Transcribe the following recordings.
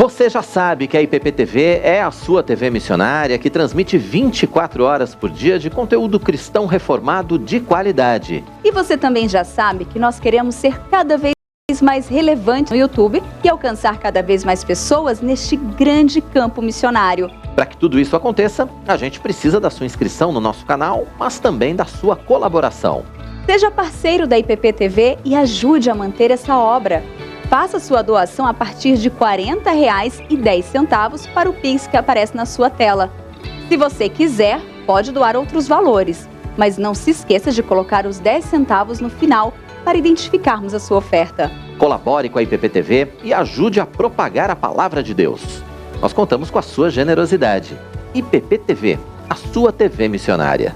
Você já sabe que a IPP-TV é a sua TV missionária que transmite 24 horas por dia de conteúdo cristão reformado de qualidade. E você também já sabe que nós queremos ser cada vez mais relevante no YouTube e alcançar cada vez mais pessoas neste grande campo missionário. Para que tudo isso aconteça, a gente precisa da sua inscrição no nosso canal, mas também da sua colaboração. Seja parceiro da IPP-TV e ajude a manter essa obra. Faça sua doação a partir de R$ 40,10 para o Pix que aparece na sua tela. Se você quiser, pode doar outros valores, mas não se esqueça de colocar os 10 centavos no final para identificarmos a sua oferta. Colabore com a IPP-TV e ajude a propagar a palavra de Deus. Nós contamos com a sua generosidade. IPP-TV, a sua TV missionária.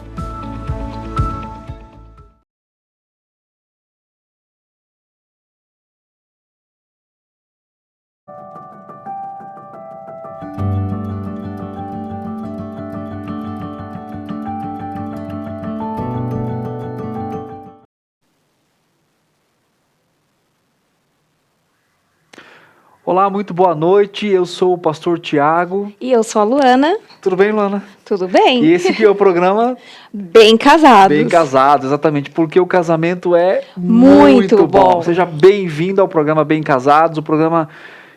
Olá, muito boa noite. Eu sou o pastor Tiago. E eu sou a Luana. Tudo bem, Luana? Tudo bem? E esse aqui é o programa Bem Casados. Bem Casados, exatamente, porque o casamento é muito bom. Seja bem-vindo ao programa Bem Casados, o programa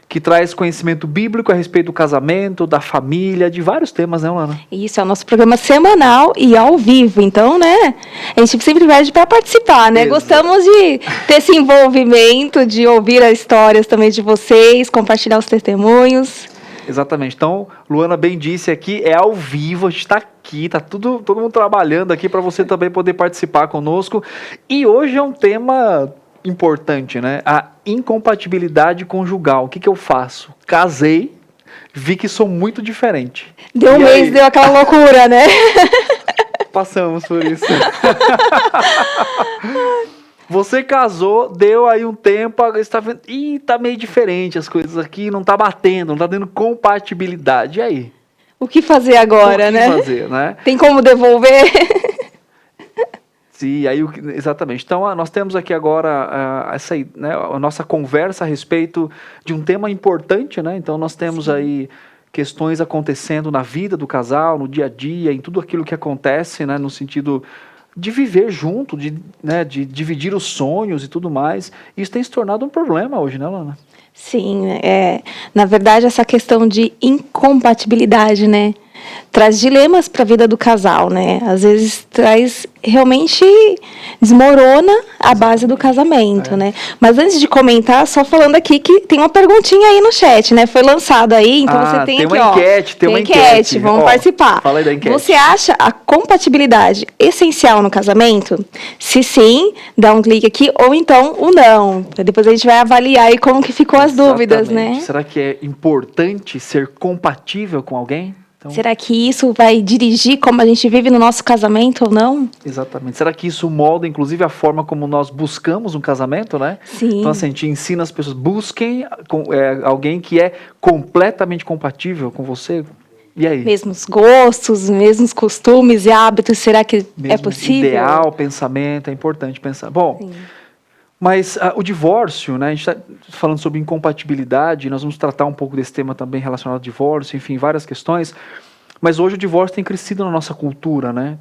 que traz conhecimento bíblico a respeito do casamento, da família, de vários temas, né, Luana? Isso, é o nosso programa semanal e ao vivo. Então, né, a gente sempre pede para participar, né? Exato. Gostamos de ter esse envolvimento, de ouvir as histórias também de vocês, compartilhar os testemunhos. Exatamente. Então, Luana bem disse aqui, é ao vivo, a gente está aqui, tá todo mundo trabalhando aqui para você também poder participar conosco. E hoje é um tema importante, né? A incompatibilidade conjugal. O que eu faço? Casei, vi que sou muito diferente. Deu um mês, deu aquela loucura, né? Passamos por isso. Você casou, deu aí um tempo, agora você tá vendo, tá meio diferente as coisas aqui, não tá batendo, não tá dando compatibilidade. E aí? O que fazer agora, né? O que fazer, né? Tem como devolver? Sim, aí, exatamente. Então, nós temos aqui agora a nossa conversa a respeito de um tema importante, né? Então, nós temos aí questões acontecendo na vida do casal, no dia a dia, em tudo aquilo que acontece, né? No sentido de viver junto, de dividir os sonhos e tudo mais. Isso tem se tornado um problema hoje, né, Lana? Sim, na verdade, essa questão de incompatibilidade, né? Traz dilemas para a vida do casal, né? Às vezes realmente desmorona a base do casamento, né? Mas antes de comentar, só falando aqui que tem uma perguntinha aí no chat, né? Foi lançado aí, então você tem aqui, tem uma enquete. Vamos participar. Fala aí da enquete. Você acha a compatibilidade essencial no casamento? Se sim, dá um clique aqui, ou então o não. Depois a gente vai avaliar aí como que ficou as dúvidas, né? Será que é importante ser compatível com alguém? Então, será que isso vai dirigir como a gente vive no nosso casamento ou não? Exatamente. Será que isso molda, inclusive, a forma como nós buscamos um casamento, né? Sim. Então, assim, a gente ensina as pessoas, busquem alguém que é completamente compatível com você. E aí? Mesmos gostos, mesmos costumes e hábitos, será que é possível? Ideal, pensamento, é importante pensar. Bom, sim. Mas o divórcio, né, a gente está falando sobre incompatibilidade, nós vamos tratar um pouco desse tema também relacionado ao divórcio, enfim, várias questões, mas hoje o divórcio tem crescido na nossa cultura, né?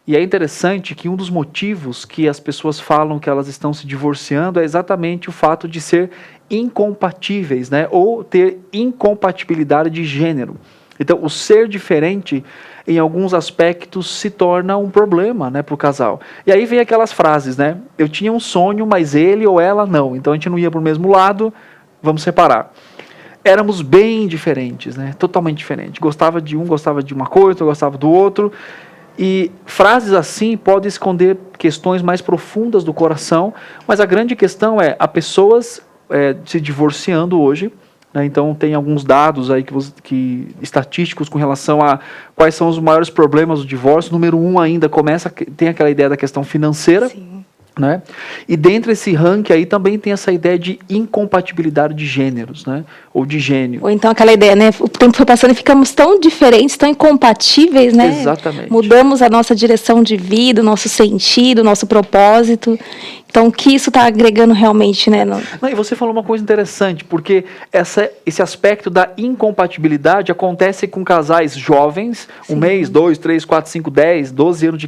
E é interessante que um dos motivos que as pessoas falam que elas estão se divorciando é exatamente o fato de ser incompatíveis, né? Ou ter incompatibilidade de gênero. Então, o ser diferente, em alguns aspectos, se torna um problema, né, para o casal. E aí vem aquelas frases, né? Eu tinha um sonho, mas ele ou ela não. Então, a gente não ia para o mesmo lado, vamos separar. Éramos bem diferentes, né? Totalmente diferentes. Gostava de um, gostava de uma coisa, gostava do outro. E frases assim podem esconder questões mais profundas do coração, mas a grande questão é, há pessoas se divorciando hoje. Então, tem alguns dados aí estatísticos com relação a quais são os maiores problemas do divórcio. Número 1 ainda tem aquela ideia da questão financeira. Sim. Né? E dentro desse ranking aí também tem essa ideia de incompatibilidade de gêneros, né? Ou de gênio. Ou então aquela ideia, né? O tempo foi passando e ficamos tão diferentes, tão incompatíveis, né? Exatamente. Mudamos a nossa direção de vida, o nosso sentido, o nosso propósito. Então, o que isso está agregando realmente, né? Não, e você falou uma coisa interessante, porque esse aspecto da incompatibilidade acontece com casais jovens, um mês, 2, 3, 4, 5, 10, 12 anos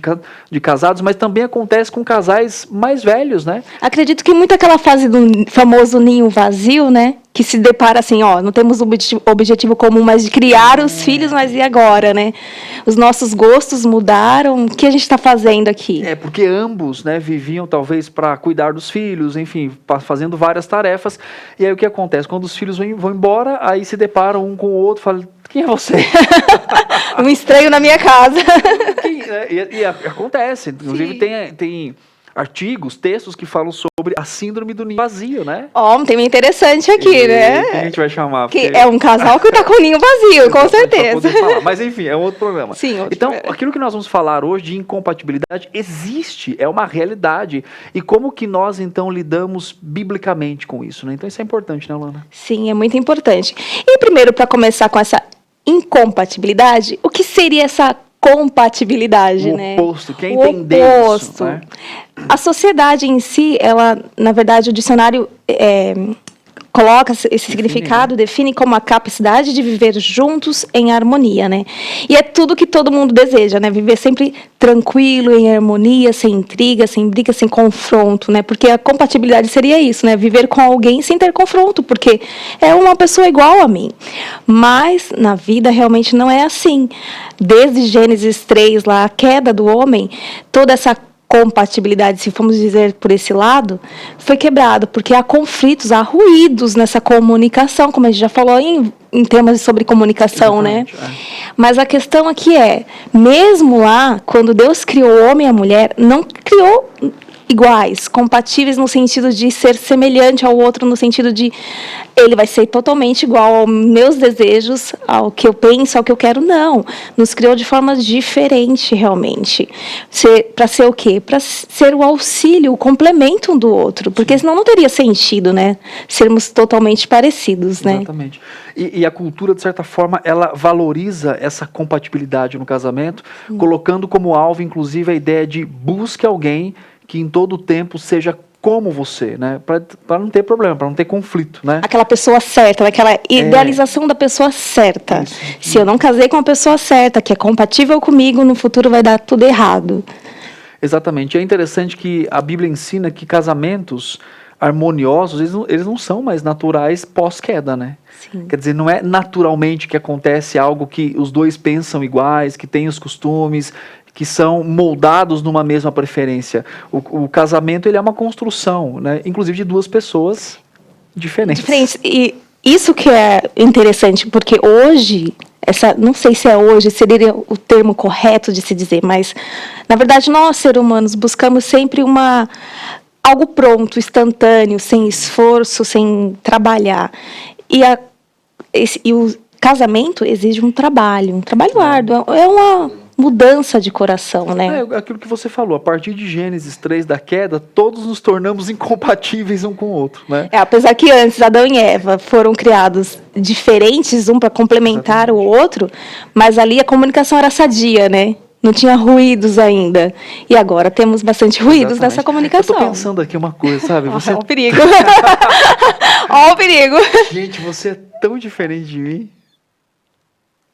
de casados, mas também acontece com casais mais velhos, né? Acredito que muito aquela fase do famoso ninho vazio, né? Que se depara assim, ó, não temos objetivo comum, mas de criar os filhos, mas e agora, né? Os nossos gostos mudaram, o que a gente está fazendo aqui? Porque ambos, né, viviam talvez para cuidar dos filhos, enfim, fazendo várias tarefas, e aí o que acontece? Quando os filhos vão embora, aí se deparam um com o outro, falam, quem é você? Um estranho na minha casa. E acontece, inclusive tem artigos, textos que falam sobre a síndrome do ninho vazio, né? Ó, um tema interessante aqui, né? Que a gente vai chamar. Que é um casal que tá com o ninho vazio, com certeza. Mas enfim, é um outro problema. Sim, então, aquilo que nós vamos falar hoje de incompatibilidade existe, é uma realidade. E como que nós, então, lidamos biblicamente com isso, né? Então, isso é importante, né, Luana? Sim, é muito importante. E primeiro, para começar com essa incompatibilidade, o que seria essa compatibilidade, né? O oposto, quer entender isso, né? A sociedade em si, ela, na verdade, o dicionário coloca esse significado, define como a capacidade de viver juntos em harmonia, né? E é tudo que todo mundo deseja, né? Viver sempre tranquilo, em harmonia, sem intriga, sem briga, sem confronto, né? Porque a compatibilidade seria isso, né? Viver com alguém sem ter confronto, porque é uma pessoa igual a mim. Mas na vida realmente não é assim. Desde Gênesis 3, lá, a queda do homem, toda essa compatibilidade, se formos dizer por esse lado, foi quebrado, porque há conflitos, há ruídos nessa comunicação, como a gente já falou em temas sobre comunicação, exatamente, né? Mas a questão aqui mesmo lá, quando Deus criou o homem e a mulher, não criou iguais, compatíveis no sentido de ser semelhante ao outro, no sentido de ele vai ser totalmente igual aos meus desejos, ao que eu penso, ao que eu quero. Não. Nos criou de forma diferente, realmente. Para ser o quê? Para ser o auxílio, o complemento um do outro. Porque senão não teria sentido, né? Sermos totalmente parecidos, né? Exatamente. E a cultura, de certa forma, ela valoriza essa compatibilidade no casamento, colocando como alvo, inclusive, a ideia de busque alguém que em todo o tempo seja como você, né? Para não ter problema, para não ter conflito, né? Aquela pessoa certa, aquela idealização da pessoa certa. Isso. Se eu não casei com a pessoa certa, que é compatível comigo, no futuro vai dar tudo errado. Exatamente. É interessante que a Bíblia ensina que casamentos harmoniosos, eles não são mais naturais pós-queda, né? Sim. Quer dizer, não é naturalmente que acontece algo que os dois pensam iguais, que têm os costumes, que são moldados numa mesma preferência. O casamento, ele é uma construção, né? Inclusive de duas pessoas diferentes. E isso que é interessante, porque hoje, não sei se é hoje, seria o termo correto de se dizer, mas, na verdade, nós, seres humanos, buscamos sempre algo pronto, instantâneo, sem esforço, sem trabalhar. E o casamento exige um trabalho árduo, é uma mudança de coração, né? É aquilo que você falou, a partir de Gênesis 3, da queda, todos nos tornamos incompatíveis um com o outro, né? Apesar que antes Adão e Eva foram criados diferentes, um para complementar o outro, mas ali a comunicação era sadia, né? Não tinha ruídos ainda. E agora temos bastante ruídos nessa comunicação. Eu tô pensando aqui uma coisa, sabe? Você... Ó, o perigo. Ó o perigo. Gente, você é tão diferente de mim.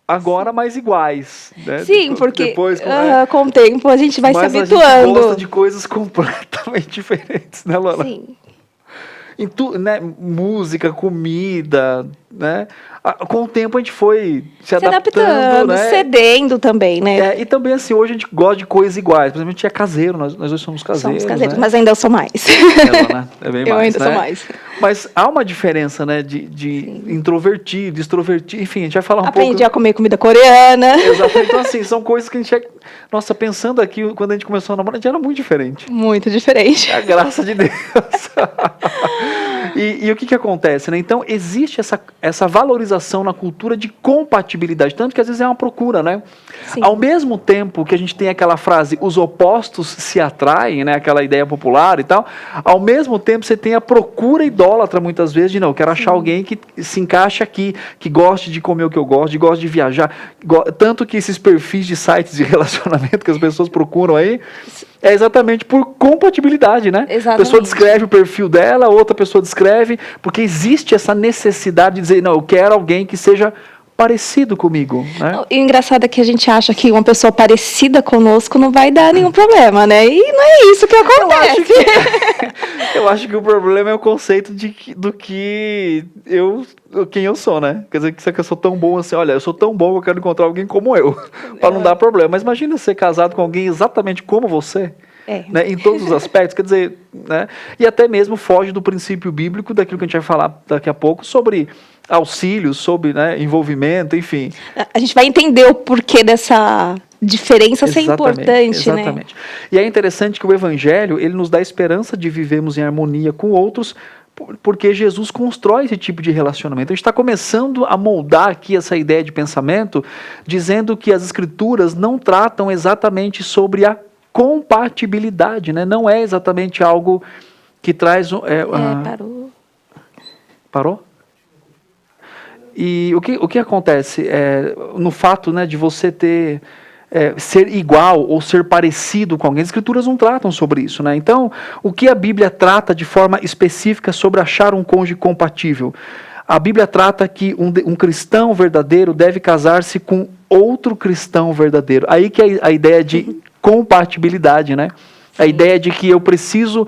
Agora mais iguais, né? Sim, porque depois, com o tempo a gente vai se habituando. Mas a gente gosta de coisas completamente diferentes, né, Lola? Sim. Em né? Música, comida, né? Com o tempo a gente foi se adaptando, né? Cedendo também, né? E também assim, hoje a gente gosta de coisas iguais. Por exemplo, a gente é caseiro, nós dois somos caseiros. Somos caseiros, né? mas ainda eu sou mais. Ela, né? É bem mais, eu ainda né? sou mais. Mas há uma diferença, né? De introvertido, extrovertido, enfim, a gente vai falar pouco... Aprendi a comer comida coreana. Exatamente, então assim, são coisas que a gente... Nossa, pensando aqui, quando a gente começou a namorar, a gente era muito diferente. Muito diferente. A graça de Deus. E o que acontece, né? Então, existe essa valorização na cultura de compatibilidade, tanto que às vezes é uma procura, né? Sim. Ao mesmo tempo que a gente tem aquela frase, os opostos se atraem, né? Aquela ideia popular e tal, ao mesmo tempo você tem a procura idólatra, muitas vezes, de não, eu quero achar alguém que se encaixe aqui, que goste de comer o que eu gosto, goste de viajar, tanto que esses perfis de sites de relacionamento que as pessoas procuram aí, é exatamente por compatibilidade, né? Exatamente. A pessoa descreve o perfil dela, outra pessoa descreve, porque existe essa necessidade de dizer, não, eu quero alguém que seja parecido comigo, né? E o engraçado é que a gente acha que uma pessoa parecida conosco não vai dar nenhum problema, né? E não é isso que acontece. Eu acho que o problema é o conceito quem eu sou, né? Quer dizer, que eu sou tão bom assim, olha, eu sou tão bom que eu quero encontrar alguém como eu, para não dar problema. Mas imagina ser casado com alguém exatamente como você. Né, em todos os aspectos, quer dizer, né, e até mesmo foge do princípio bíblico daquilo que a gente vai falar daqui a pouco sobre auxílios, sobre, né, envolvimento, enfim. A gente vai entender o porquê dessa diferença ser importante, exatamente. Né? E é interessante que o Evangelho, ele nos dá a esperança de vivermos em harmonia com outros, porque Jesus constrói esse tipo de relacionamento. A gente está começando a moldar aqui essa ideia de pensamento, dizendo que as Escrituras não tratam exatamente sobre a compatibilidade, né? Não é exatamente algo que traz... Parou. Parou? E o que acontece no fato, né, de você ser igual ou ser parecido com alguém? As Escrituras não tratam sobre isso, né? Então, o que a Bíblia trata de forma específica sobre achar um cônjuge compatível? A Bíblia trata que um cristão verdadeiro deve casar-se com outro cristão verdadeiro. Aí que é a ideia de compatibilidade, né? A ideia de que eu preciso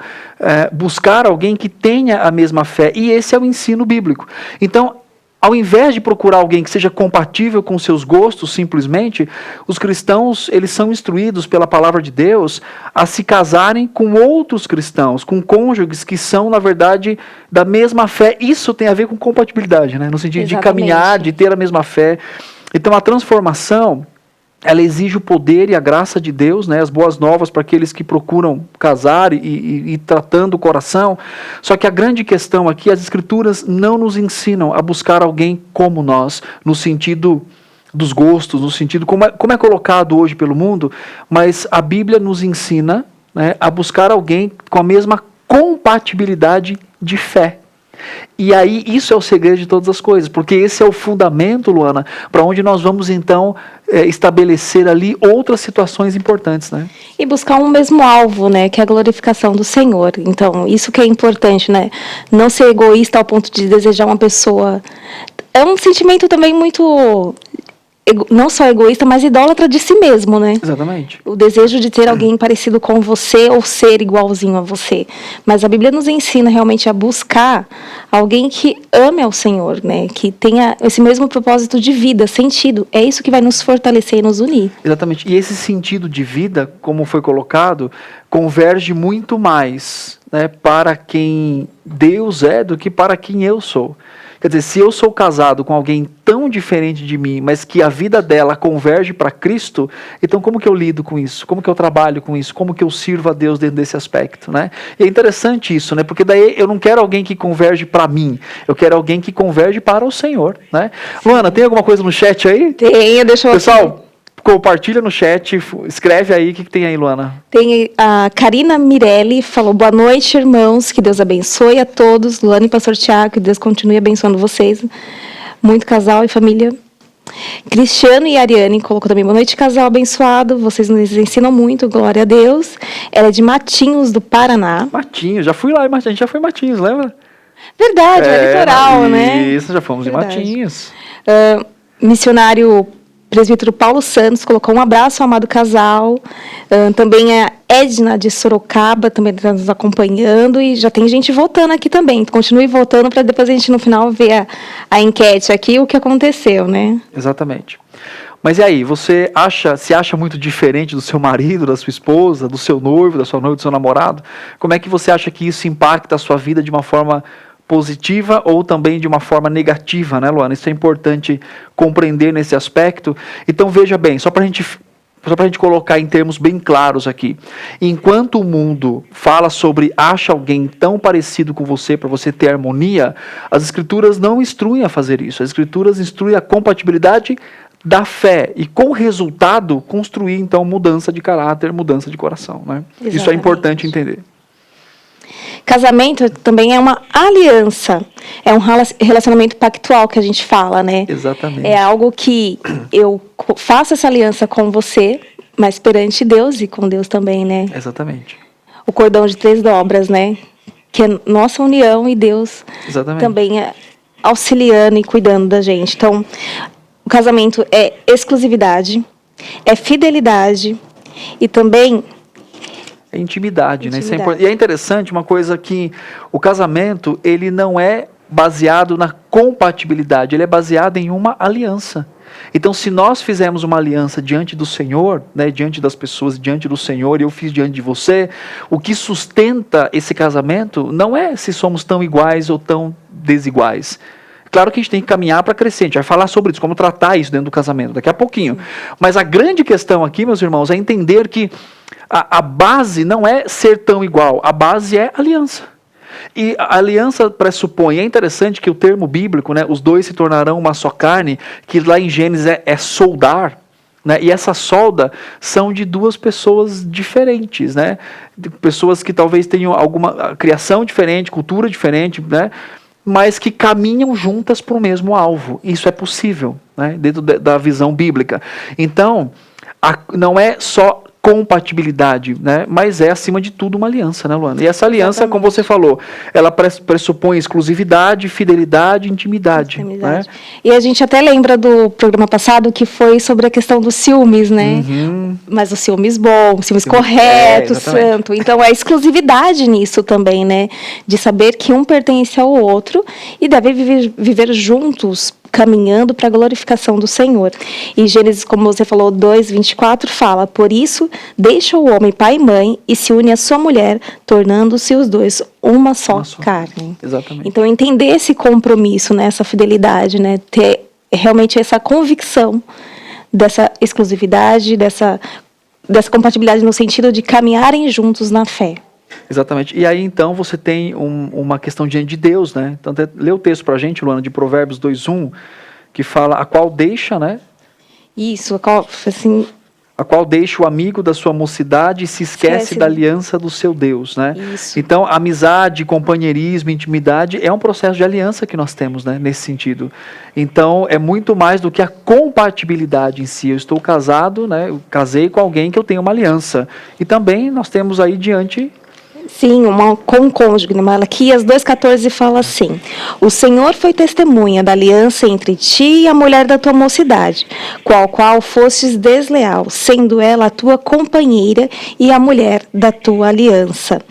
buscar alguém que tenha a mesma fé. E esse é o ensino bíblico. Então, ao invés de procurar alguém que seja compatível com seus gostos, simplesmente, os cristãos, eles são instruídos pela palavra de Deus a se casarem com outros cristãos, com cônjuges que são, na verdade, da mesma fé. Isso tem a ver com compatibilidade, né? No sentido de caminhar, de ter a mesma fé. Então, a transformação, ela exige o poder e a graça de Deus, né? As boas novas para aqueles que procuram casar e tratando o coração. Só que a grande questão aqui, as Escrituras não nos ensinam a buscar alguém como nós, no sentido dos gostos, no sentido como é colocado hoje pelo mundo, mas a Bíblia nos ensina, né, a buscar alguém com a mesma compatibilidade de fé. E aí, isso é o segredo de todas as coisas, porque esse é o fundamento, Luana, para onde nós vamos, então, estabelecer ali outras situações importantes, né? E buscar um mesmo alvo, né, que é a glorificação do Senhor. Então, isso que é importante, né? Não ser egoísta ao ponto de desejar uma pessoa. É um sentimento também muito... não só egoísta, mas idólatra de si mesmo, né? Exatamente. O desejo de ter alguém parecido com você ou ser igualzinho a você. Mas a Bíblia nos ensina realmente a buscar alguém que ame ao Senhor, né? Que tenha esse mesmo propósito de vida, sentido. É isso que vai nos fortalecer e nos unir. Exatamente. E esse sentido de vida, como foi colocado, converge muito mais, né, para quem Deus é do que para quem eu sou. Quer dizer, se eu sou casado com alguém tão diferente de mim, mas que a vida dela converge para Cristo, então como que eu lido com isso? Como que eu trabalho com isso? Como que eu sirvo a Deus dentro desse aspecto, né? E é interessante isso, né? Porque daí eu não quero alguém que converge para mim, eu quero alguém que converge para o Senhor, né? Luana, tem alguma coisa no chat aí? Tenho, deixa eu... Pessoal, compartilha no chat, escreve aí, o que tem aí, Luana? Tem a Karina Mirelli, falou, boa noite, irmãos, que Deus abençoe a todos, Luana e Pastor Tiago, que Deus continue abençoando vocês, muito casal e família. Cristiano e Ariane colocou também, boa noite, casal abençoado, vocês nos ensinam muito, glória a Deus. Ela é de Matinhos, do Paraná. Matinhos, já fui lá, a gente já foi em Matinhos, lembra? Verdade, é litoral, né? Isso, já fomos Verdade. em Matinhos. Missionário presbítero Paulo Santos colocou um abraço ao amado casal. Também a Edna de Sorocaba também está nos acompanhando. E já tem gente votando aqui também. Continue votando para depois a gente no final ver a enquete aqui, o que aconteceu, né? Exatamente. Mas e aí, você se acha muito diferente do seu marido, da sua esposa, do seu noivo, da sua noiva, do seu namorado? Como é que você acha que isso impacta a sua vida de uma forma positiva ou também de uma forma negativa, né, Luana? Isso é importante compreender nesse aspecto. Então, veja bem, só para a gente colocar em termos bem claros aqui. Enquanto o mundo fala sobre acha alguém tão parecido com você para você ter harmonia, as Escrituras não instruem a fazer isso. As Escrituras instruem a compatibilidade da fé e, com resultado, construir, então, mudança de caráter, mudança de coração, né? Isso é importante entender. Casamento também é uma aliança, é um relacionamento pactual que a gente fala, né? Exatamente. É algo que eu faço essa aliança com você, mas perante Deus e com Deus também, né? Exatamente. O cordão de 3 dobras, né? Que é nossa união e Deus também é auxiliando e cuidando da gente. Então, o casamento é exclusividade, é fidelidade e também é intimidade, né? Isso é importante. E é interessante uma coisa que o casamento, ele não é baseado na compatibilidade, ele é baseado em uma aliança. Então, se nós fizermos uma aliança diante do Senhor, né, diante das pessoas, diante do Senhor, e eu fiz diante de você, o que sustenta esse casamento não é se somos tão iguais ou tão desiguais. Claro que a gente tem que caminhar para crescer, a gente vai falar sobre isso, como tratar isso dentro do casamento, daqui a pouquinho. Mas a grande questão aqui, meus irmãos, é entender que a base não é ser tão igual, a base é aliança. E a aliança pressupõe, é interessante que o termo bíblico, né, os dois se tornarão uma só carne, que lá em Gênesis é soldar, né, e essa solda são de 2 pessoas diferentes, né, de pessoas que talvez tenham alguma criação diferente, cultura diferente, né, mas que caminham juntas para o mesmo alvo. Isso é possível, né, dentro da visão bíblica. Então, não é só compatibilidade, né? Mas é, acima de tudo, uma aliança, né, Luana? E essa aliança, exatamente, como você falou, ela pressupõe exclusividade, fidelidade e intimidade. Né? E a gente até lembra do programa passado que foi sobre a questão dos ciúmes, né? Uhum. Mas o ciúmes bom, o ciúmes correto, santo. Então, a exclusividade nisso também, né? De saber que um pertence ao outro e deve viver juntos, caminhando para a glorificação do Senhor. E Gênesis, como você falou, 2:24 fala: por isso, deixa o homem pai e mãe e se une à sua mulher, tornando-se os dois uma só carne. Exatamente. Então, entender esse compromisso, né, essa fidelidade, né, ter realmente essa convicção dessa exclusividade, dessa compatibilidade no sentido de caminharem juntos na fé. Exatamente. E aí, então, você tem uma questão diante de Deus, né? Então, lê o texto para a gente, Luana, de Provérbios 2:1, que fala: a qual deixa, né? Isso, assim... A qual deixa o amigo da sua mocidade e se esquece da aliança do seu Deus, né? Isso. Então, amizade, companheirismo, intimidade é um processo de aliança que nós temos, né? Nesse sentido. Então, é muito mais do que a compatibilidade em si. Eu estou casado, né? Eu casei com alguém que eu tenho uma aliança. E também nós temos aí diante... Sim, com um cônjuge. Malaquias 2:14 fala assim: o Senhor foi testemunha da aliança entre ti e a mulher da tua mocidade, qual fostes desleal, sendo ela a tua companheira e a mulher da tua aliança.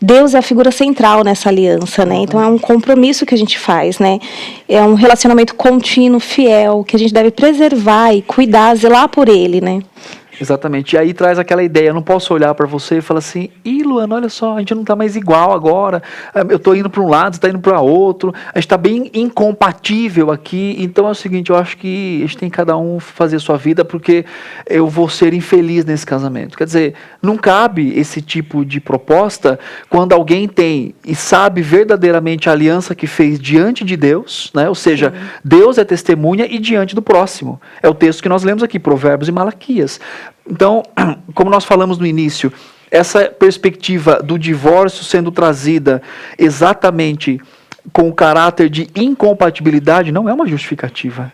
Deus é a figura central nessa aliança, né? Então é um compromisso que a gente faz, né? É um relacionamento contínuo, fiel, que a gente deve preservar e cuidar, zelar por ele, né? Exatamente. E aí traz aquela ideia, eu não posso olhar para você e falar assim: ih, Luana, olha só, a gente não está mais igual agora, eu estou indo para um lado, você está indo para outro, a gente está bem incompatível aqui. Então é o seguinte, eu acho que a gente tem que cada um fazer a sua vida, porque eu vou ser infeliz nesse casamento. Quer dizer, não cabe esse tipo de proposta quando alguém tem e sabe verdadeiramente a aliança que fez diante de Deus, né? Ou seja, Deus é testemunha e diante do próximo. É o texto que nós lemos aqui, Provérbios e Malaquias. Então, como nós falamos no início, essa perspectiva do divórcio sendo trazida exatamente com o caráter de incompatibilidade não é uma justificativa,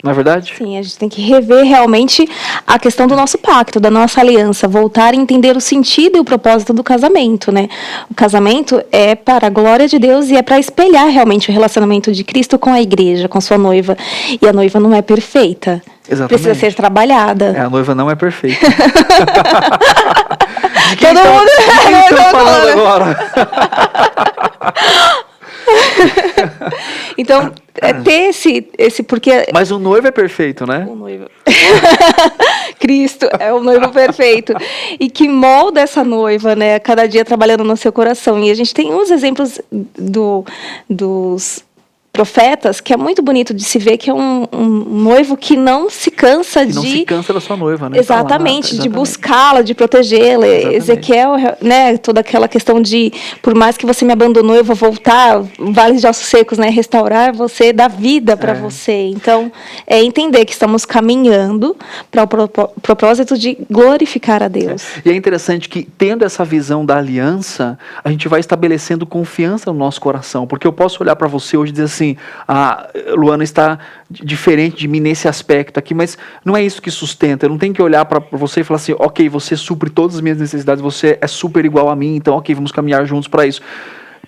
não é verdade? Sim, a gente tem que rever realmente a questão do nosso pacto, da nossa aliança, voltar a entender o sentido e o propósito do casamento, né? O casamento é para a glória de Deus e é para espelhar realmente o relacionamento de Cristo com a igreja, com sua noiva. E a noiva não é perfeita. Exatamente. Precisa ser trabalhada. A noiva não é perfeita. Todo mundo estão falando agora? Então, ter esse porque... Mas o noivo é perfeito, né? O noivo. Cristo é o noivo perfeito. E que molda essa noiva, né? Cada dia trabalhando no seu coração. E a gente tem uns exemplos dos profetas, que é muito bonito de se ver, que é um noivo que não se cansa não se cansa da sua noiva, né? Exatamente, de buscá-la, de protegê-la. Ezequiel, né? Toda aquela questão de, por mais que você me abandonou, eu vou voltar, vales de ossos secos, né? Restaurar você, dar vida para você. Então, é entender que estamos caminhando para o propósito de glorificar a Deus. E é interessante que, tendo essa visão da aliança, a gente vai estabelecendo confiança no nosso coração, porque eu posso olhar para você hoje e dizer assim: assim, a Luana está diferente de mim nesse aspecto aqui, mas não é isso que sustenta. Eu não tenho que olhar para você e falar assim, ok, você supre todas as minhas necessidades, você é super igual a mim, então ok, vamos caminhar juntos para isso.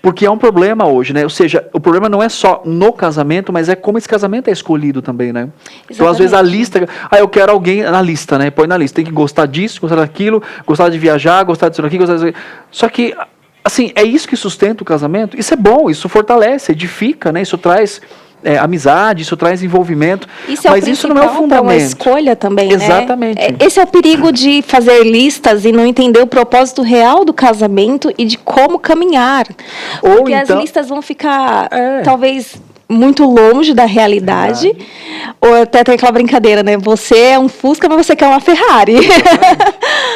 Porque é um problema hoje, né? Ou seja, o problema não é só no casamento, mas é como esse casamento é escolhido também, né? Exatamente. Então, às vezes, a lista... eu quero alguém na lista, né? Põe na lista. Tem que gostar disso, gostar daquilo, gostar de viajar, gostar disso aqui, gostar disso aqui. Só que, assim, é isso que sustenta o casamento? Isso é bom, isso fortalece, edifica, né? Isso traz... amizade, isso traz envolvimento, mas isso não é o fundamento. É uma escolha também, exatamente. Né? Esse é o perigo de fazer listas e não entender o propósito real do casamento e de como caminhar. Porque então, as listas vão ficar, talvez, muito longe da realidade. Ou até tem aquela brincadeira, né? Você é um Fusca, mas você quer uma Ferrari.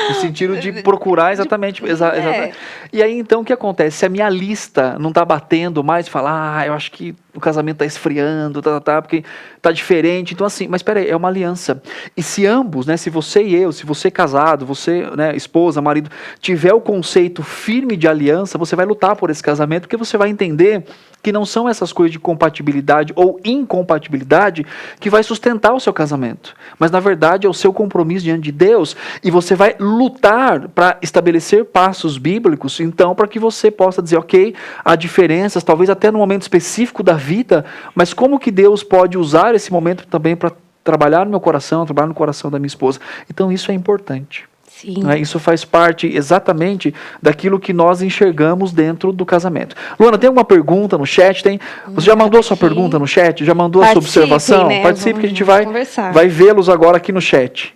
No sentido de procurar exatamente. Exatamente. E aí, então, o que acontece? Se a minha lista não está batendo mais, falar, eu acho que o casamento está esfriando, porque está diferente. Então, assim, mas espera aí, é uma aliança. E se ambos, né, se você e eu, se você casado, você, né, esposa, marido, tiver o conceito firme de aliança, você vai lutar por esse casamento, porque você vai entender que não são essas coisas de compatibilidade ou incompatibilidade que vai sustentar o seu casamento. Mas, na verdade, é o seu compromisso diante de Deus, e você vai lutar para estabelecer passos bíblicos, então, para que você possa dizer, ok, há diferenças, talvez até no momento específico da vida, mas como que Deus pode usar esse momento também para trabalhar no meu coração, trabalhar no coração da minha esposa. Então, isso é importante. Sim. Né? Isso faz parte exatamente daquilo que nós enxergamos dentro do casamento. Luana, tem alguma pergunta no chat? Você já mandou a sua pergunta no chat? Já mandou a sua observação? Né? Participe, que a gente vai vê-los agora aqui no chat.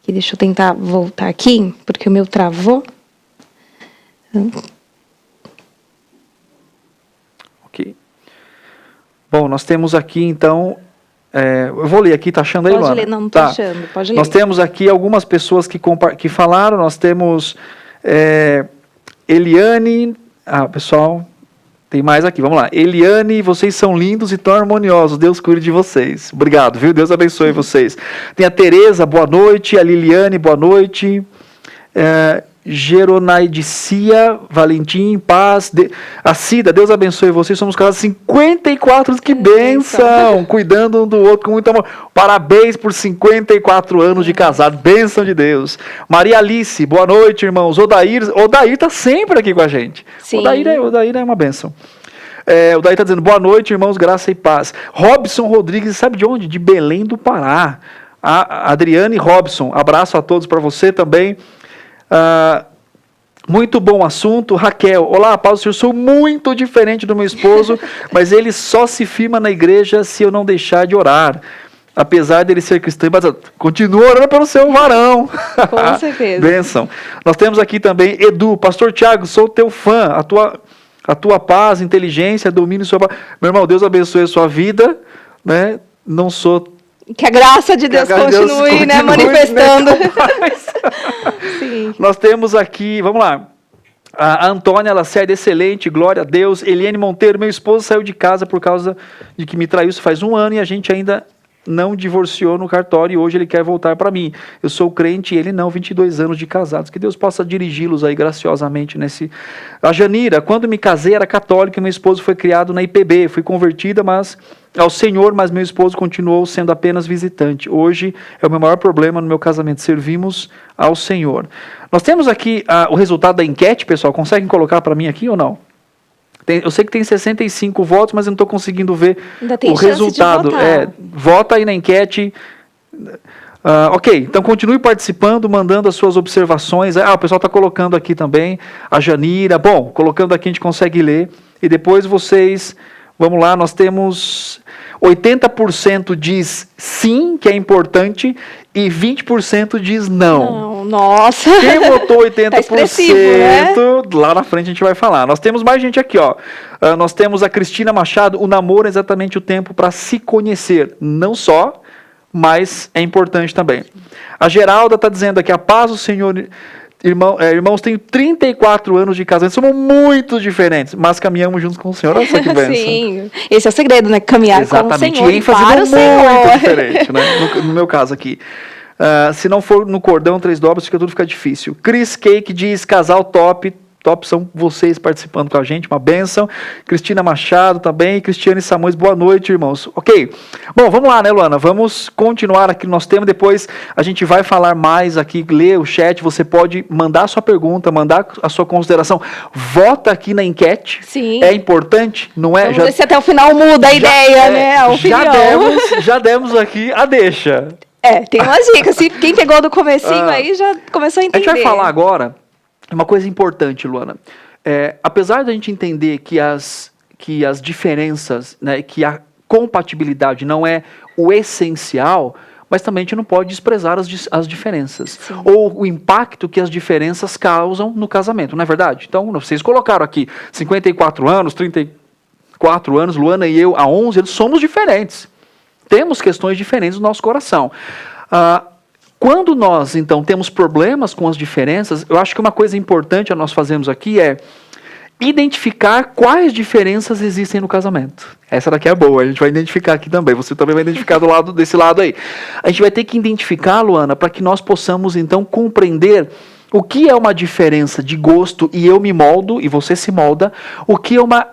Deixa eu tentar voltar aqui, porque o meu travou. Ok. Bom, nós temos aqui, então... eu vou ler aqui, tá achando aí, Luana? Pode ler, não tô achando, pode ler. Nós temos aqui algumas pessoas que falaram, nós temos Eliane, pessoal, tem mais aqui, vamos lá. Eliane, vocês são lindos e tão harmoniosos, Deus cuide de vocês. Obrigado, viu? Deus abençoe vocês. Tem a Tereza, boa noite, a Liliane, boa noite. Geronaidicia, Valentim, paz, a Cida, Deus abençoe vocês, somos casados 54 anos, que bênção, cuidando um do outro com muito amor, parabéns por 54 anos de casado, bênção de Deus. Maria Alice, boa noite, irmãos. Odair está sempre aqui com a gente. Sim. Odair é uma bênção. O Daí está dizendo, boa noite, irmãos, graça e paz. Robson Rodrigues, sabe de onde? De Belém do Pará. A Adriane Robson, abraço a todos para você também. Muito bom assunto. Raquel, olá, paz do Senhor, sou muito diferente do meu esposo, mas ele só se firma na igreja se eu não deixar de orar, apesar dele ser cristão, mas continua orando pelo seu varão. Com certeza. Bênção. Nós temos aqui também Edu, pastor Tiago, sou teu fã, a tua paz, inteligência, domínio, meu irmão, Deus abençoe a sua vida, né? Não sou... Que a graça de Deus continue, né, manifestando. Sim. Nós temos aqui, vamos lá, a Antônia Lacerda, excelente, glória a Deus. Eliane Monteiro, meu esposo saiu de casa por causa de que me traiu, isso faz 1 ano, e a gente ainda não divorciou no cartório, e hoje ele quer voltar para mim. Eu sou crente e ele não, 22 anos de casados. Que Deus possa dirigi-los aí graciosamente nesse... A Janira, quando me casei era católica e meu esposo foi criado na IPB, fui convertida ao Senhor, mas meu esposo continuou sendo apenas visitante. Hoje é o meu maior problema no meu casamento, servimos ao Senhor. Nós temos aqui o resultado da enquete, pessoal, conseguem colocar para mim aqui ou não? Eu sei que tem 65 votos, mas eu não estou conseguindo ver o resultado. Vota aí na enquete. Ok, então continue participando, mandando as suas observações. O pessoal está colocando aqui também, a Janira. Bom, colocando aqui a gente consegue ler. E depois vocês, vamos lá, nós temos 80% diz sim, que é importante, e 20% diz não. Nossa! Quem votou 80%, tá expressivo, né? Lá na frente a gente vai falar. Nós temos mais gente aqui, ó. Nós temos a Cristina Machado, o namoro é exatamente o tempo para se conhecer. Não só, mas é importante também. A Geralda está dizendo aqui, a paz do Senhor... irmãos, tenho 34 anos de casamento, somos muito diferentes, mas caminhamos juntos com o Senhor. Olha só que bênção. Sim, esse é o segredo, né? Caminhar exatamente. com o Senhor e para o Senhor. Muito diferente, né? No meu caso aqui. Se não for no cordão 3 dobras, tudo fica difícil. Chris Cake diz, casal top, top são vocês participando com a gente, uma bênção. Cristina Machado também, Cristiane Samões, boa noite, irmãos. Ok, bom, vamos lá, né, Luana? Vamos continuar aqui no nosso tema, depois a gente vai falar mais aqui, ler o chat, você pode mandar a sua pergunta, mandar a sua consideração, vota aqui na enquete. Sim. É importante, não é? Vamos ver se até o final muda a ideia, né? A opinião. Já demos aqui a deixa. Tem umas dicas. Quem pegou do comecinho aí já começou a entender. A gente vai falar agora uma coisa importante, Luana. Apesar da gente entender que as diferenças, né, que a compatibilidade não é o essencial, mas também a gente não pode desprezar as diferenças. Sim. Ou o impacto que as diferenças causam no casamento, não é verdade? Então, vocês colocaram aqui 54 anos, 34 anos, Luana e eu, há 11 anos, somos diferentes. Temos questões diferentes no nosso coração. Quando nós, então, temos problemas com as diferenças, eu acho que uma coisa importante a nós fazermos aqui é identificar quais diferenças existem no casamento. Essa daqui é boa, a gente vai identificar aqui também. Você também vai identificar desse lado aí. A gente vai ter que identificar, Luana, para que nós possamos, então, compreender o que é uma diferença de gosto e eu me moldo e você se molda, o que é uma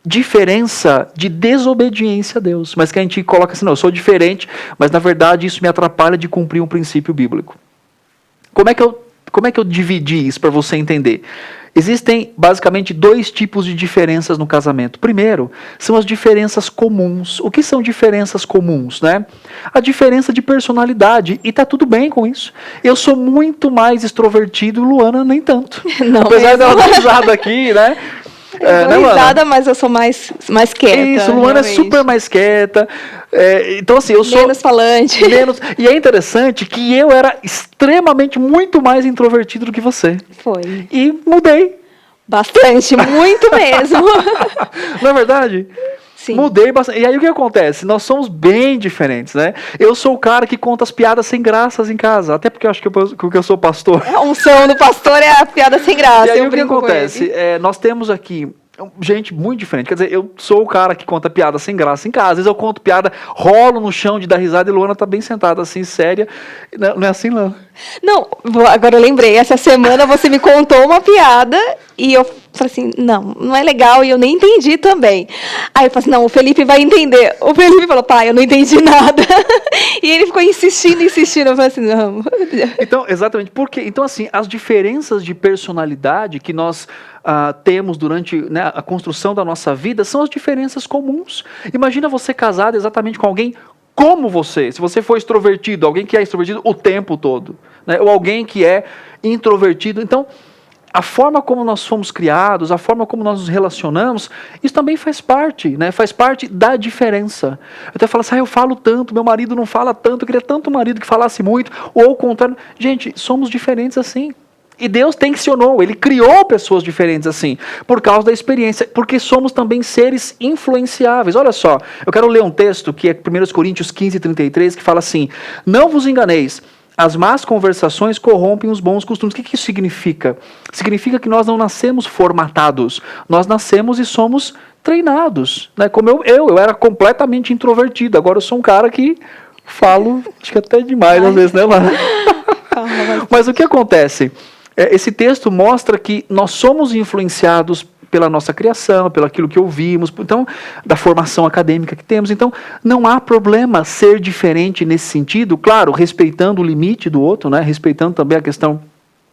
diferença de desobediência a Deus, mas que a gente coloca assim, não, eu sou diferente, mas na verdade isso me atrapalha de cumprir um princípio bíblico. Como é que eu dividi isso para você entender? Existem basicamente 2 tipos de diferenças no casamento. Primeiro, são as diferenças comuns. O que são diferenças comuns, né? A diferença de personalidade, e tá tudo bem com isso. Eu sou muito mais extrovertido, Luana nem tanto. Não, apesar dela dar risada aqui, né? Eu dou risada, mas eu sou mais quieta. Isso, Luana realmente é super mais quieta. Então, assim, eu sou menos falante. E é interessante que eu era extremamente, muito mais introvertido do que você. Foi. E mudei. Bastante, muito mesmo. Não é verdade? Sim. Mudei bastante. E aí o que acontece? Nós somos bem diferentes, né? Eu sou o cara que conta as piadas sem graças em casa. Até porque eu acho que eu sou pastor. A unção do pastor é a piada sem graça. E aí o que acontece? Nós temos aqui gente muito diferente. Quer dizer, eu sou o cara que conta piada sem graça em casa. Às vezes eu conto piada, rolo no chão de dar risada e Luana tá bem sentada assim, séria. Não é assim, não. Não, agora eu lembrei. Essa semana você me contou uma piada e eu falei assim, não é legal e eu nem entendi também. Aí eu falei assim, não, o Felipe vai entender. O Felipe falou, pai, eu não entendi nada. E ele ficou insistindo. Eu falei assim, não. Então, exatamente. Porque, então, assim, as diferenças de personalidade que nós temos durante, né, a construção da nossa vida são as diferenças comuns. Imagina você casado exatamente com alguém como você. Se você for extrovertido, alguém que é extrovertido o tempo todo, né, ou alguém que é introvertido. Então, a forma como nós fomos criados, a forma como nós nos relacionamos, isso também faz parte, né? Faz parte da diferença. Eu até falo assim, eu falo tanto, meu marido não fala tanto, eu queria tanto um marido que falasse muito, ou ao contrário. Gente, somos diferentes assim. E Deus tensionou, Ele criou pessoas diferentes assim, por causa da experiência, porque somos também seres influenciáveis. Olha só, eu quero ler um texto que é 1 Coríntios 15:33, que fala assim, não vos enganeis, as más conversações corrompem os bons costumes. O que isso significa? Significa que nós não nascemos formatados, nós nascemos e somos treinados. Né? Como eu era completamente introvertido, agora eu sou um cara que falo, acho que até demais às vezes, né, Lara? Mas o que acontece? Esse texto mostra que nós somos influenciados pela nossa criação, pelo aquilo que ouvimos, então, da formação acadêmica que temos. Então, não há problema ser diferente nesse sentido, claro, respeitando o limite do outro, né? Respeitando também a questão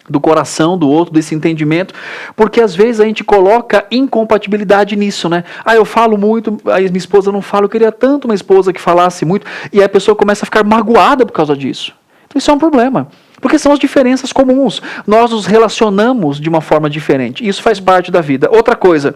do coração do outro, desse entendimento, porque às vezes a gente coloca incompatibilidade nisso, né? Eu falo muito, aí minha esposa não fala, eu queria tanto uma esposa que falasse muito, e aí a pessoa começa a ficar magoada por causa disso. Então, isso é um problema. Porque são as diferenças comuns. Nós nos relacionamos de uma forma diferente. Isso faz parte da vida. Outra coisa,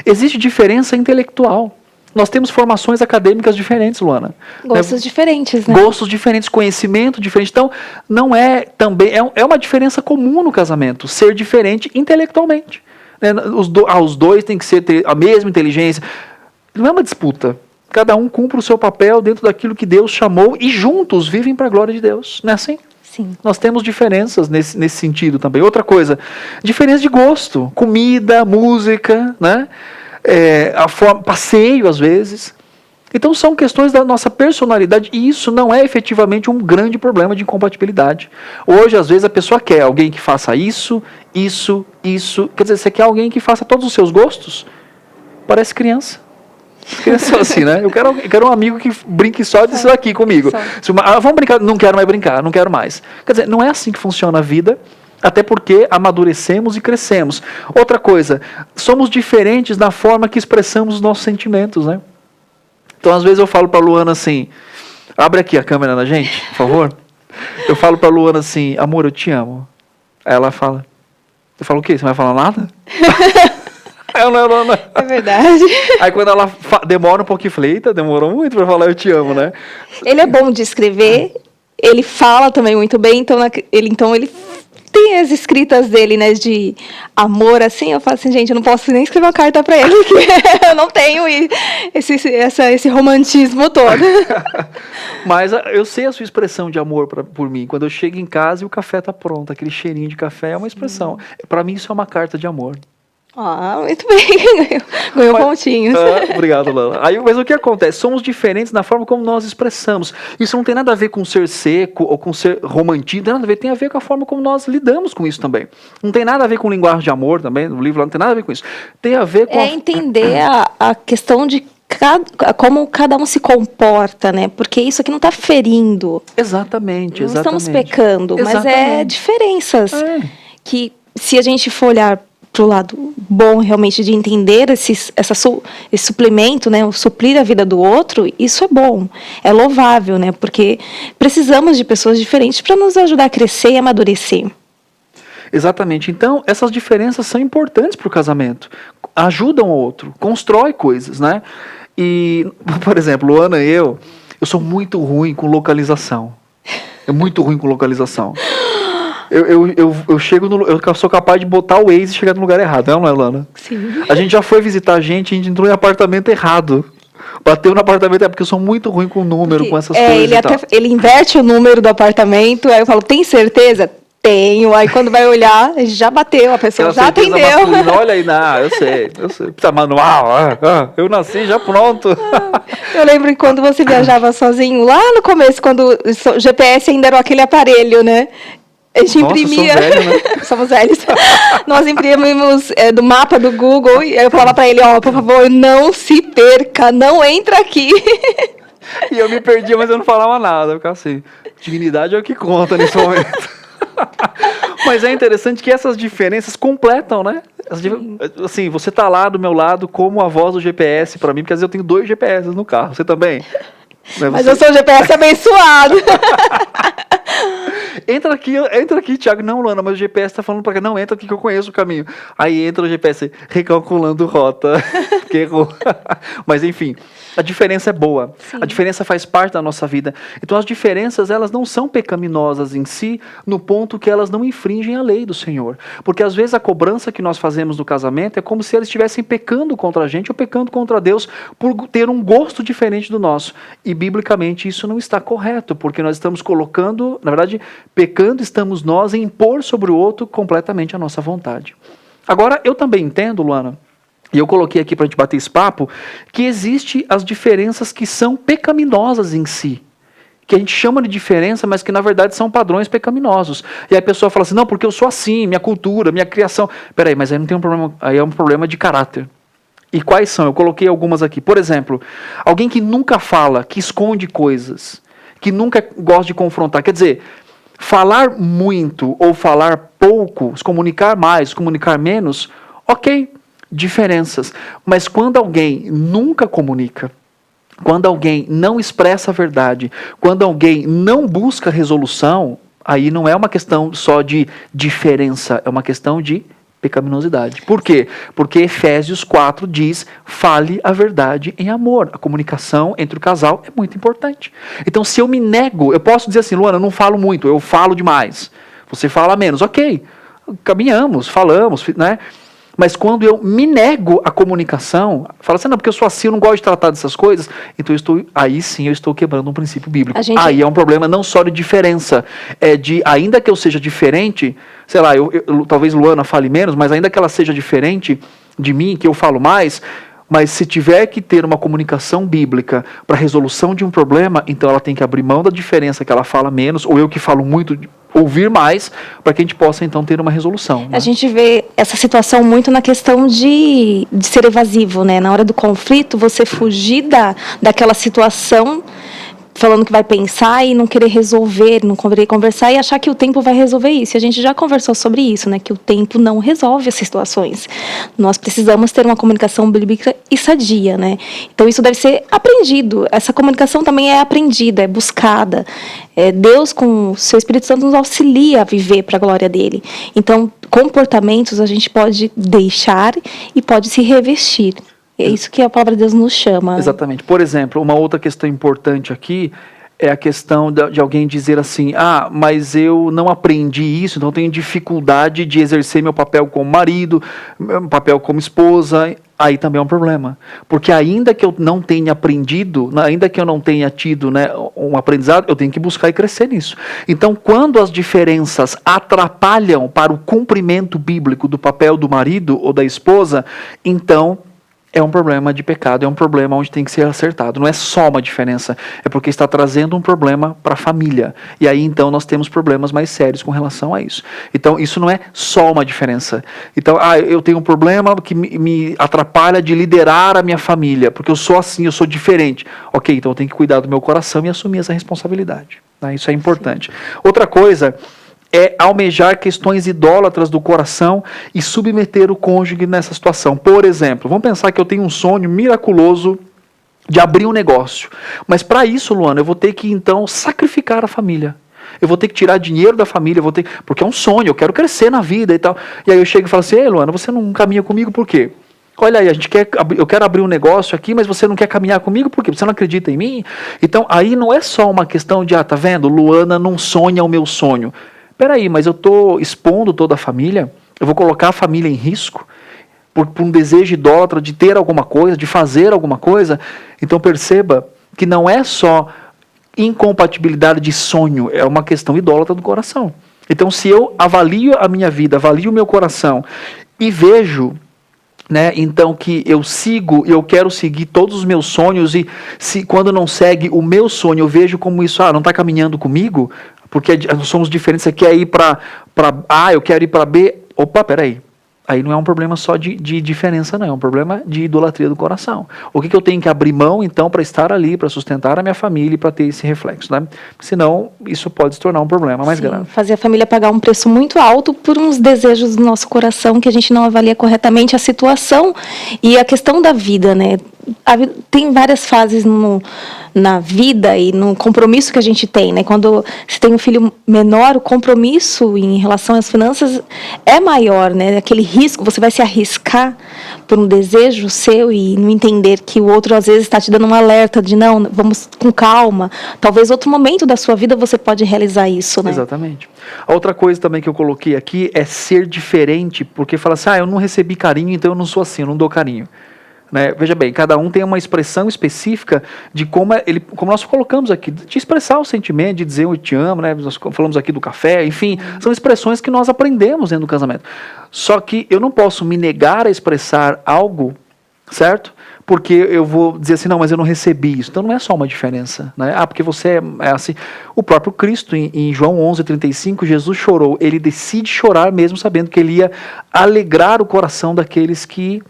existe diferença intelectual. Nós temos formações acadêmicas diferentes, Luana. Gostos diferentes, né? Gostos diferentes, conhecimento diferente. Então, não é também... É uma diferença comum no casamento, ser diferente intelectualmente. Os dois têm que ter a mesma inteligência. Não é uma disputa. Cada um cumpre o seu papel dentro daquilo que Deus chamou e juntos vivem para a glória de Deus. Não é assim? Sim. Nós temos diferenças nesse sentido também. Outra coisa, diferença de gosto, comida, música, né? Passeio às vezes. Então são questões da nossa personalidade e isso não é efetivamente um grande problema de incompatibilidade. Hoje, às vezes, a pessoa quer alguém que faça isso isso. Quer dizer, você quer alguém que faça todos os seus gostos? Parece criança. Criança assim, né? Eu quero um amigo que brinque só disso aqui comigo. Vamos brincar, não quero mais brincar, não quero mais. Quer dizer, não é assim que funciona a vida, até porque amadurecemos e crescemos. Outra coisa, somos diferentes na forma que expressamos os nossos sentimentos, né? Então, às vezes eu falo para a Luana assim, abre aqui a câmera na gente, por favor. Eu falo para a Luana assim, amor, eu te amo. Aí ela fala, eu falo o quê? Você não vai falar nada? Não. É verdade. Aí quando ela demora um pouquinho, eu falei, eita, demorou muito para falar eu te amo, né? Ele é bom de escrever, ele fala também muito bem, então ele tem as escritas dele, né, de amor, assim, eu falo assim, gente, eu não posso nem escrever uma carta para ele, porque eu não tenho esse romantismo todo. Mas eu sei a sua expressão de amor por mim, quando eu chego em casa e o café tá pronto, aquele cheirinho de café é uma expressão. Para mim isso é uma carta de amor. Muito bem, ganhou pontinhos. Obrigado, Lana. Mas o que acontece? Somos diferentes na forma como nós expressamos. Isso não tem nada a ver com ser seco ou com ser romântico, não tem nada a ver, tem a ver com a forma como nós lidamos com isso também. Não tem nada a ver com linguagem de amor também, no livro lá não tem nada a ver com isso. Tem a ver com... entender a questão de como cada um se comporta, né? Porque isso aqui não está ferindo. Exatamente. Não estamos pecando, mas é diferenças que, se a gente for olhar para o lado bom realmente de entender esse suplemento, né, o suprir a vida do outro, isso é bom, é louvável, né, porque precisamos de pessoas diferentes para nos ajudar a crescer e amadurecer. Exatamente. Então, essas diferenças são importantes para o casamento. Ajudam o outro, constrói coisas, né? E, por exemplo, Luana e eu sou muito ruim com localização. Eu chego eu sou capaz de botar o Waze e chegar no lugar errado, não é, Lana? Sim. A gente já foi visitar a gente entrou em apartamento errado. Bateu no apartamento, porque eu sou muito ruim com número, com essas coisas. Ele inverte o número do apartamento, aí eu falo, tem certeza? Tenho. Aí quando vai olhar, já bateu, a pessoa já atendeu. Masculina, olha aí, eu sei. Precisa manual, eu nasci já pronto. Eu lembro que quando você viajava sozinho, lá no começo, quando o GPS ainda era aquele aparelho, né? A gente imprimia. Nossa, velho, né? Somos velhos. Nós imprimimos do mapa do Google e eu falava para ele, por favor, não se perca, não entra aqui. E eu me perdia, mas eu não falava nada. Eu ficava assim, dignidade é o que conta nesse momento. Mas é interessante que essas diferenças completam, né? Assim, você tá lá do meu lado como a voz do GPS para mim, porque às vezes eu tenho 2 GPS no carro. Você também? Mas eu sou um GPS abençoado. Entra aqui, Thiago. Não, Luana, mas o GPS tá falando pra cá. Não, entra aqui que eu conheço o caminho. Aí entra o GPS recalculando rota. Que errou. Mas enfim, a diferença é boa. Sim. A diferença faz parte da nossa vida. Então as diferenças, elas não são pecaminosas em si, no ponto que elas não infringem a lei do Senhor. Porque às vezes a cobrança que nós fazemos no casamento é como se eles estivessem pecando contra a gente ou pecando contra Deus por ter um gosto diferente do nosso. E biblicamente isso não está correto, porque nós estamos colocando, na verdade, pecando estamos nós em impor sobre o outro completamente a nossa vontade. Agora, eu também entendo, Luana, e eu coloquei aqui para a gente bater esse papo, que existem as diferenças que são pecaminosas em si. Que a gente chama de diferença, mas que na verdade são padrões pecaminosos. E aí a pessoa fala assim, não, porque eu sou assim, minha cultura, minha criação. Peraí, mas aí não tem um problema, aí é um problema de caráter. E quais são? Eu coloquei algumas aqui. Por exemplo, alguém que nunca fala, que esconde coisas, que nunca gosta de confrontar. Quer dizer, falar muito ou falar pouco, se comunicar mais, se comunicar menos, ok, diferenças. Mas quando alguém nunca comunica, quando alguém não expressa a verdade, quando alguém não busca resolução, aí não é uma questão só de diferença, é uma questão de pecaminosidade. Por quê? Porque Efésios 4 diz, fale a verdade em amor. A comunicação entre o casal é muito importante. Então, se eu me nego, eu posso dizer assim, Luana, eu não falo muito, eu falo demais. Você fala menos. Ok, caminhamos, falamos, né? Mas quando eu me nego a comunicação, falo assim, não, porque eu sou assim, eu não gosto de tratar dessas coisas, então aí sim eu estou quebrando um princípio bíblico. Aí é um problema não só de diferença, é de, ainda que eu seja diferente, sei lá, talvez Luana fale menos, mas ainda que ela seja diferente de mim, que eu falo mais, Mas se tiver que ter uma comunicação bíblica para resolução de um problema, então ela tem que abrir mão da diferença que ela fala menos, ou eu que falo muito, ouvir mais, para que a gente possa então ter uma resolução. Né? A gente vê essa situação muito na questão de ser evasivo, né? Na hora do conflito, você fugir daquela situação, falando que vai pensar e não querer resolver, não querer conversar e achar que o tempo vai resolver isso. E a gente já conversou sobre isso, né? Que o tempo não resolve essas situações. Nós precisamos ter uma comunicação bíblica e sadia, né? Então isso deve ser aprendido. Essa comunicação também é aprendida, é buscada. Deus, com o seu Espírito Santo, nos auxilia a viver para a glória dele. Então, comportamentos a gente pode deixar e pode se revestir. É isso que a palavra de Deus nos chama. Exatamente. Por exemplo, uma outra questão importante aqui é a questão de alguém dizer assim, mas eu não aprendi isso, então eu tenho dificuldade de exercer meu papel como marido, meu papel como esposa. Aí também é um problema. Porque ainda que eu não tenha aprendido, ainda que eu não tenha tido, né, um aprendizado, eu tenho que buscar e crescer nisso. Então, quando as diferenças atrapalham para o cumprimento bíblico do papel do marido ou da esposa, então é um problema de pecado, é um problema onde tem que ser acertado. Não é só uma diferença, é porque está trazendo um problema para a família. E aí, então, nós temos problemas mais sérios com relação a isso. Então, isso não é só uma diferença. Então, eu tenho um problema que me atrapalha de liderar a minha família, porque eu sou assim, eu sou diferente. Ok, então eu tenho que cuidar do meu coração e assumir essa responsabilidade. Né? Isso é importante. Outra coisa é almejar questões idólatras do coração e submeter o cônjuge nessa situação. Por exemplo, vamos pensar que eu tenho um sonho miraculoso de abrir um negócio. Mas para isso, Luana, eu vou ter que então sacrificar a família. Eu vou ter que tirar dinheiro da família, porque é um sonho, eu quero crescer na vida e tal. E aí eu chego e falo assim, ei, Luana, você não caminha comigo por quê? Olha aí, eu quero abrir um negócio aqui, mas você não quer caminhar comigo por quê? Você não acredita em mim? Então, aí não é só uma questão de, tá vendo, Luana não sonha o meu sonho. Peraí, mas eu estou expondo toda a família? Eu vou colocar a família em risco? Por um desejo idólatra de ter alguma coisa, de fazer alguma coisa? Então perceba que não é só incompatibilidade de sonho, é uma questão idólatra do coração. Então se eu avalio a minha vida, avalio o meu coração e vejo, né, então que eu quero seguir todos os meus sonhos e se quando não segue o meu sonho, eu vejo como isso, não está caminhando comigo, porque nós somos diferentes, você quer ir para A, eu quero ir para B. Opa, peraí. Aí não é um problema só de diferença, não. É um problema de idolatria do coração. O que eu tenho que abrir mão, então, para estar ali, para sustentar a minha família e para ter esse reflexo, né? Senão, isso pode se tornar um problema mais grave. Fazer a família pagar um preço muito alto por uns desejos do nosso coração que a gente não avalia corretamente a situação e a questão da vida, né? Tem várias fases na vida e no compromisso que a gente tem, né? Quando você tem um filho menor, o compromisso em relação às finanças é maior, né? Aquele risco, você vai se arriscar por um desejo seu e não entender que o outro às vezes está te dando um alerta de não, vamos com calma. Talvez outro momento da sua vida você pode realizar isso, né? Exatamente. A outra coisa também que eu coloquei aqui é ser diferente, porque fala assim, eu não recebi carinho, então eu não sou assim, eu não dou carinho. Né? Veja bem, cada um tem uma expressão específica de como nós colocamos aqui, de expressar o sentimento, de dizer eu te amo, né? Nós falamos aqui do café, enfim, são expressões que nós aprendemos dentro do casamento. Só que eu não posso me negar a expressar algo, certo? Porque eu vou dizer assim, não, mas eu não recebi isso. Então não é só uma diferença, né? Porque você é assim. O próprio Cristo, em João 11:35, Jesus chorou. Ele decide chorar mesmo sabendo que ele ia alegrar o coração daqueles que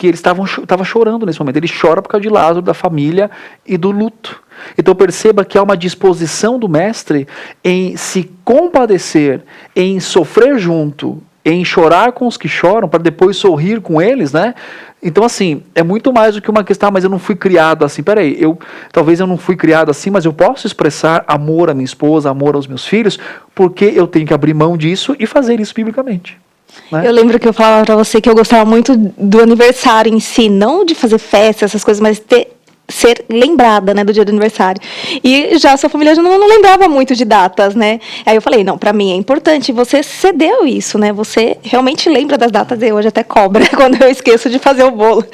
ele estava chorando nesse momento. Ele chora por causa de Lázaro, da família e do luto. Então perceba que há uma disposição do mestre em se compadecer, em sofrer junto, em chorar com os que choram, para depois sorrir com eles, né? Então, assim, é muito mais do que uma questão, mas eu não fui criado assim. Peraí, talvez eu não fui criado assim, mas eu posso expressar amor à minha esposa, amor aos meus filhos, porque eu tenho que abrir mão disso e fazer isso biblicamente. Né? Eu lembro que eu falava para você que eu gostava muito do aniversário em si, não de fazer festa, essas coisas, mas ser lembrada, né, do dia do aniversário. E já a sua família já não lembrava muito de datas, né? Aí eu falei, não, para mim é importante. Você cedeu isso, né? Você realmente lembra das datas e hoje até cobra quando eu esqueço de fazer o bolo.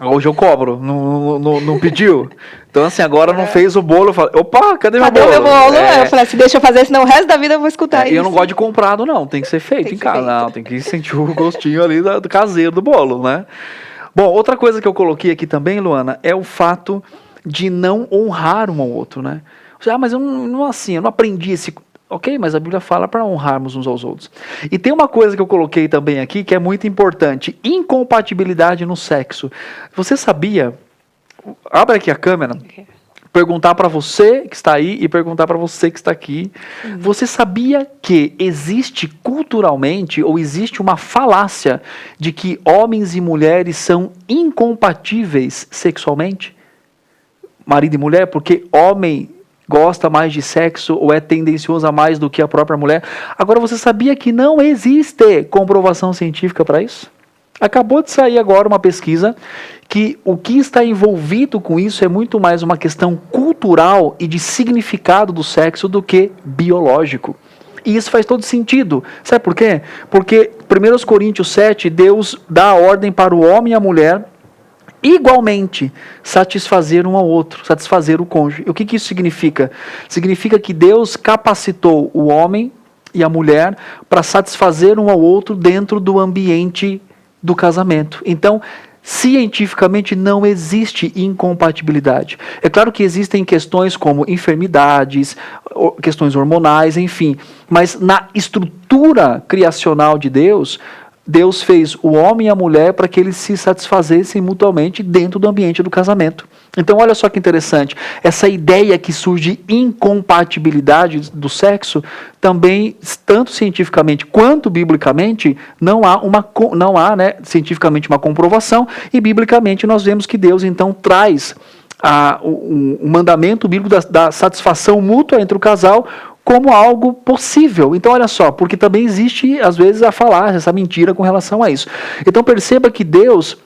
Hoje eu cobro, não pediu. Então, assim, agora não fez o bolo, eu falei, opa, cadê meu bolo? Cadê meu bolo? Eu falei assim, deixa eu fazer, senão o resto da vida eu vou escutar isso. E eu não gosto de comprado, não, tem que ser feito em casa. Não, tem que sentir o gostinho ali do caseiro do bolo, né? Bom, outra coisa que eu coloquei aqui também, Luana, é o fato de não honrar um ao outro, né? Mas eu não assim, eu não aprendi esse... Ok, mas a Bíblia fala para honrarmos uns aos outros. E tem uma coisa que eu coloquei também aqui que é muito importante: incompatibilidade no sexo. Você sabia? Abre aqui a câmera. Perguntar para você que está aí e perguntar para você que está aqui. Você sabia que existe culturalmente ou existe uma falácia de que homens e mulheres são incompatíveis sexualmente? Marido e mulher, porque homem gosta mais de sexo ou é tendencioso a mais do que a própria mulher. Agora, você sabia que não existe comprovação científica para isso? Acabou de sair agora uma pesquisa que o que está envolvido com isso é muito mais uma questão cultural e de significado do sexo do que biológico. E isso faz todo sentido. Sabe por quê? Porque 1 Coríntios 7, Deus dá a ordem para o homem e a mulher igualmente satisfazer um ao outro, satisfazer o cônjuge. O que isso significa? Significa que Deus capacitou o homem e a mulher para satisfazer um ao outro dentro do ambiente do casamento. Então, cientificamente não existe incompatibilidade. É claro que existem questões como enfermidades, questões hormonais, enfim, mas na estrutura criacional de Deus, Deus fez o homem e a mulher para que eles se satisfazessem mutuamente dentro do ambiente do casamento. Então, olha só que interessante, essa ideia que surge incompatibilidade do sexo, também, tanto cientificamente quanto biblicamente, não há cientificamente uma comprovação, e biblicamente nós vemos que Deus, então, traz o mandamento bíblico da satisfação mútua entre o casal como algo possível. Então, olha só, porque também existe, às vezes, a falácia, essa mentira com relação a isso. Então, perceba que Deus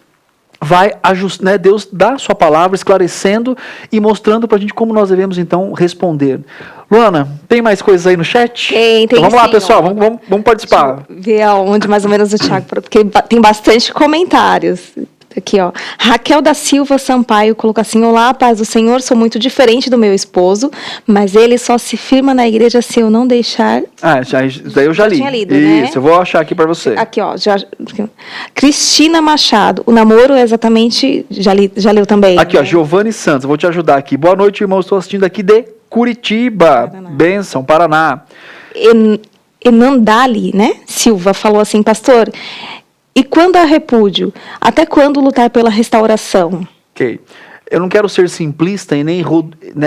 vai ajustar, né? Deus dá a sua palavra esclarecendo e mostrando para a gente como nós devemos, então, responder. Luana, tem mais coisas aí no chat? Tem então, vamos lá, sim, pessoal, vamos participar. Deixa eu ver aonde mais ou menos o Thiago, porque tem bastante comentários. Aqui, ó. Raquel da Silva Sampaio colocou assim: olá, paz do Senhor, sou muito diferente do meu esposo, mas ele só se firma na igreja se eu não deixar... Daí eu já li. Tinha lido, isso, né? eu vou achar aqui para você. Aqui, ó. Cristina Machado, o namoro é exatamente... Já leu também. Aqui, né? ó, Giovanni Santos, eu vou te ajudar aqui. Boa noite, irmão, estou assistindo aqui de Curitiba, Paraná. Bênção, Paraná. Enandali, né? Silva falou assim: pastor, e quando há repúdio, até quando lutar pela restauração? Ok. Eu não quero ser simplista e nem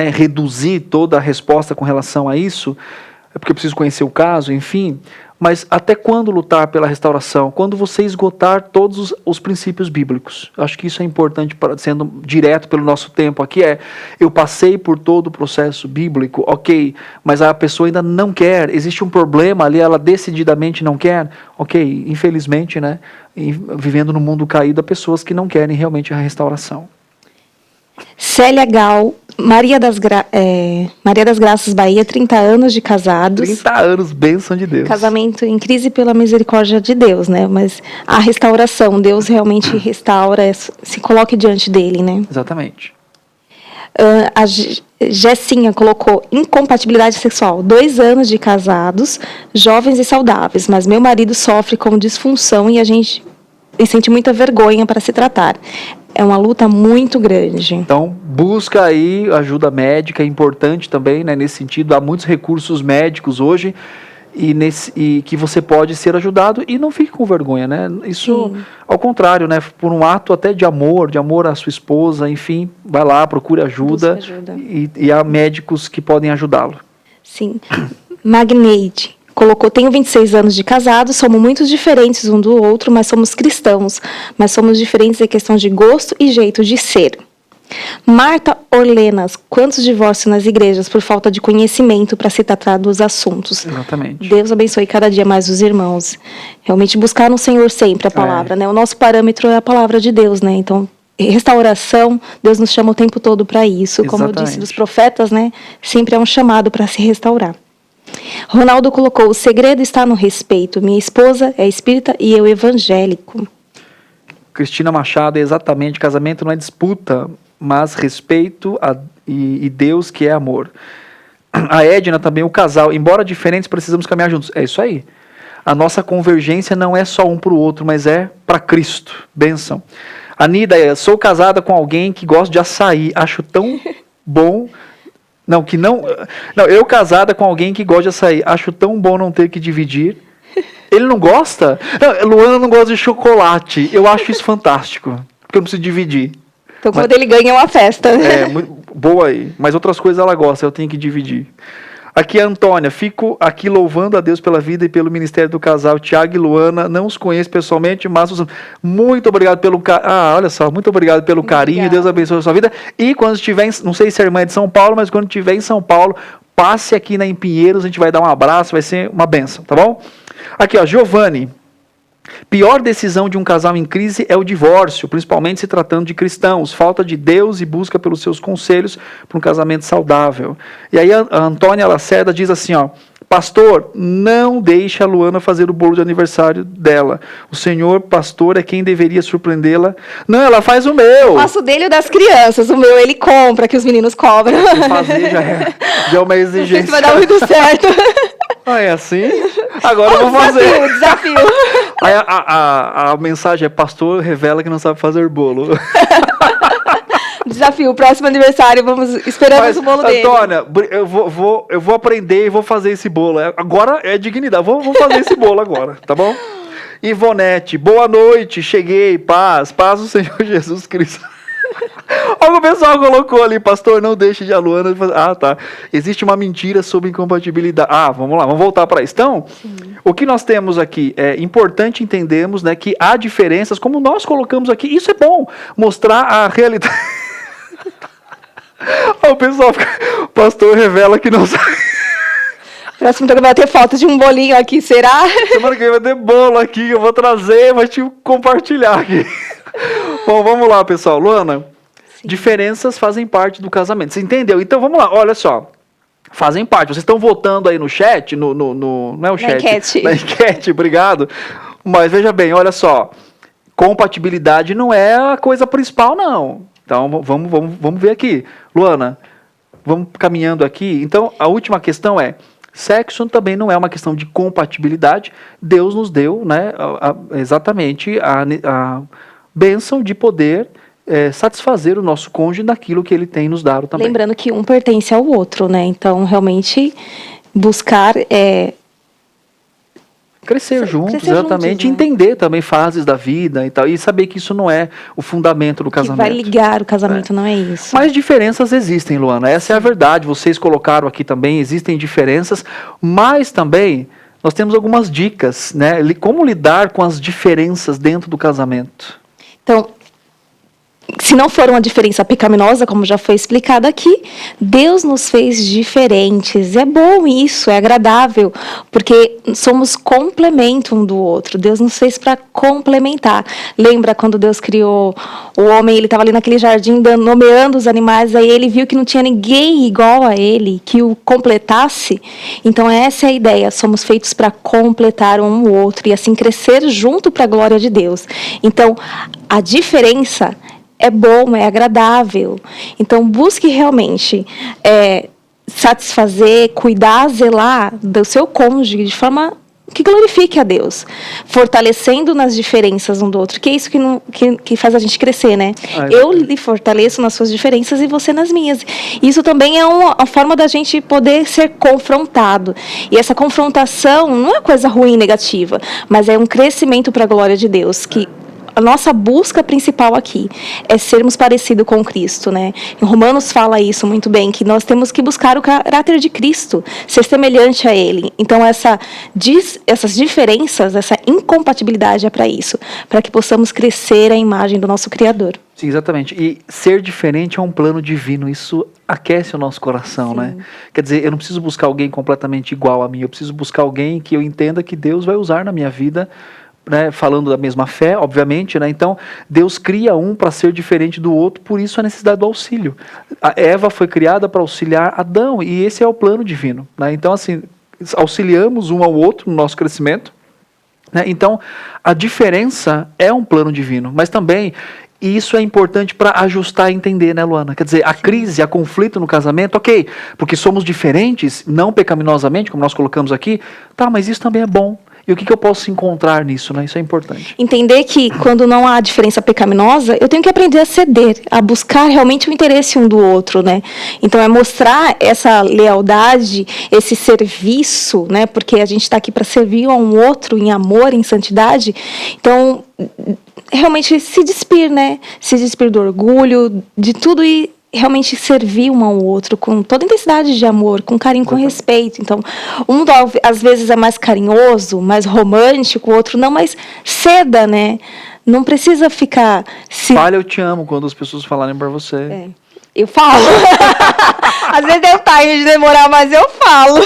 reduzir toda a resposta com relação a isso, é porque eu preciso conhecer o caso, enfim, mas até quando lutar pela restauração? Quando você esgotar todos os princípios bíblicos. Eu acho que isso é importante, sendo direto pelo nosso tempo aqui, eu passei por todo o processo bíblico, ok, mas a pessoa ainda não quer, existe um problema ali, ela decididamente não quer, ok, infelizmente, né, vivendo no mundo caído, há pessoas que não querem realmente a restauração. Célia Gal, Maria das Graças, Bahia, 30 anos de casados. 30 anos, bênção de Deus. Casamento em crise pela misericórdia de Deus, né? Mas a restauração, Deus realmente restaura, se coloque diante dele, né? Exatamente. A Jessinha colocou incompatibilidade sexual. 2 anos de casados, jovens e saudáveis, mas meu marido sofre com disfunção e sente muita vergonha para se tratar. É uma luta muito grande. Então, busca aí ajuda médica, é importante também, né, nesse sentido. Há muitos recursos médicos hoje e que você pode ser ajudado e não fique com vergonha, né? Isso, sim, ao contrário, né, por um ato até de amor à sua esposa, enfim, vai lá, procure ajuda. E há médicos que podem ajudá-lo. Sim. Magneide colocou: tenho 26 anos de casado, somos muito diferentes um do outro, mas somos cristãos. Mas somos diferentes em questão de gosto e jeito de ser. Marta Orlenas: quantos divórcios nas igrejas por falta de conhecimento para se tratar dos assuntos? Exatamente. Deus abençoe cada dia mais os irmãos. Realmente buscar no Senhor sempre a palavra, né? O nosso parâmetro é a palavra de Deus, né? Então, restauração, Deus nos chama o tempo todo para isso. Como eu disse dos profetas, né? Sempre é um chamado para se restaurar. Ronaldo colocou: o segredo está no respeito. Minha esposa é espírita e eu evangélico. Cristina Machado: exatamente, casamento não é disputa, mas respeito e Deus que é amor. A Edna também: o casal, embora diferentes, precisamos caminhar juntos. É isso aí. A nossa convergência não é só um para o outro, mas é para Cristo. Bênção. A Nida, sou casada com alguém que gosta de açaí. Acho tão bom... Não, eu casada com alguém que gosta de açaí. Acho tão bom não ter que dividir. Ele não gosta? Não, Luana não gosta de chocolate. Eu acho isso fantástico. Porque eu não preciso dividir. Então, quando ele ganha, é uma festa. Muito boa aí. Mas outras coisas ela gosta, eu tenho que dividir. Aqui a Antônia, fico aqui louvando a Deus pela vida e pelo ministério do casal Tiago e Luana. Não os conheço pessoalmente, mas muito obrigado pelo olha só, muito obrigado pelo carinho. Obrigada. Deus abençoe a sua vida. E quando estiver, não sei se a irmã é de São Paulo, mas quando estiver em São Paulo, passe aqui em Pinheiros, a gente vai dar um abraço, vai ser uma bênção, tá bom? Aqui, ó, Giovanni. Pior decisão de um casal em crise é o divórcio, principalmente se tratando de cristãos. Falta de Deus e busca pelos seus conselhos para um casamento saudável. E aí a Antônia Lacerda diz assim, ó, pastor, não deixe a Luana fazer o bolo de aniversário dela. O senhor pastor é quem deveria surpreendê-la. Não, ela faz o meu. Faço dele e das crianças. O meu ele compra, que os meninos cobram. Fazer já é uma Não sei exigência. se vai dar muito certo. Ah, é assim? Agora eu vou fazer. Desafio. Aí a mensagem é, pastor revela que não sabe fazer bolo. Desafio, próximo aniversário, esperamos o bolo dele. Antônia, eu vou aprender e vou fazer esse bolo. Agora é dignidade, vou fazer esse bolo agora, tá bom? Ivonete, boa noite, cheguei, paz do Senhor Jesus Cristo. Olha o pessoal colocou ali, pastor, não deixe de a Luana fazer. Ah, tá. Existe uma mentira sobre incompatibilidade. Ah, vamos lá, vamos voltar para isso. Então, o que nós temos aqui é importante entendermos, né, que há diferenças, como nós colocamos aqui. Isso é bom, mostrar a realidade. O pessoal o pastor revela que não sabe. Próximo programa vai ter foto de um bolinho aqui, será? Semana que vem vai ter bolo aqui, eu vou trazer, vou te compartilhar aqui. Bom, vamos lá, pessoal. Luana, diferenças fazem parte do casamento. Você entendeu? Então, vamos lá. Olha só. Fazem parte. Vocês estão votando aí no chat, não é o chat? Enquete. Na enquete, obrigado. Mas veja bem, olha só. Compatibilidade não é a coisa principal, não. Então, vamos ver aqui. Luana, vamos caminhando aqui. Então, a última questão é, sexo também não é uma questão de compatibilidade. Deus nos deu, né, exatamente a bênção de poder satisfazer o nosso cônjuge naquilo que ele tem nos dado também. Lembrando que um pertence ao outro, né? Então, realmente, buscar... Crescer juntos, crescer exatamente, juntos, né? Entender também fases da vida e tal, e saber que isso não é o fundamento do que casamento. vai ligar o casamento, não é isso. Mas diferenças existem, Luana, essa é a verdade, vocês colocaram aqui também, existem diferenças, mas também nós temos algumas dicas, né? Como lidar com as diferenças dentro do casamento. Então, se não for uma diferença pecaminosa, como já foi explicado aqui, Deus nos fez diferentes. É bom isso, é agradável, porque somos complemento um do outro. Deus nos fez para complementar. Lembra quando Deus criou o homem, ele estava ali naquele jardim nomeando os animais, aí ele viu que não tinha ninguém igual a ele, que o completasse. Então essa é a ideia, somos feitos para completar um o outro e assim crescer junto para a glória de Deus. Então, a diferença é bom, é agradável. Então, busque realmente satisfazer, cuidar, zelar do seu cônjuge de forma que glorifique a Deus, fortalecendo nas diferenças um do outro, que é isso que faz a gente crescer, né? Eu lhe fortaleço nas suas diferenças e você nas minhas. Isso também é uma forma da gente poder ser confrontado. E essa confrontação não é coisa ruim, negativa, mas é um crescimento para a glória de Deus, que a nossa busca principal aqui é sermos parecidos com Cristo, né? Em Romanos fala isso muito bem, que nós temos que buscar o caráter de Cristo, ser semelhante a Ele. Então, essas diferenças, essa incompatibilidade é para isso, para que possamos crescer a imagem do nosso Criador. Sim, exatamente. E ser diferente é um plano divino, isso aquece o nosso coração, né? Quer dizer, eu não preciso buscar alguém completamente igual a mim, eu preciso buscar alguém que eu entenda que Deus vai usar na minha vida, né, falando da mesma fé, obviamente, né? Então Deus cria um para ser diferente do outro, por isso a necessidade do auxílio. A Eva foi criada para auxiliar Adão, e esse é o plano divino, né? Então, assim, auxiliamos um ao outro no nosso crescimento, né? Então, a diferença é um plano divino, mas também isso é importante para ajustar e entender, né, Luana? Quer dizer, a crise, a conflito no casamento, ok, porque somos diferentes, não pecaminosamente, como nós colocamos aqui, tá, mas isso também é bom. E o que eu posso encontrar nisso, né? Isso é importante. Entender que quando não há diferença pecaminosa, eu tenho que aprender a ceder, a buscar realmente o interesse um do outro, né? Então é mostrar essa lealdade, esse serviço, né? Porque a gente está aqui para servir a um outro em amor, em santidade. Então, realmente se despir, né? Se despir do orgulho, de tudo e realmente servir um ao outro com toda intensidade de amor, com carinho, com respeito. Então, um às vezes é mais carinhoso, mais romântico, o outro não, mas ceda, né? Não precisa ficar... Fale, eu te amo, quando as pessoas falarem pra você. É, eu falo. Às vezes deu time de demorar, mas eu falo.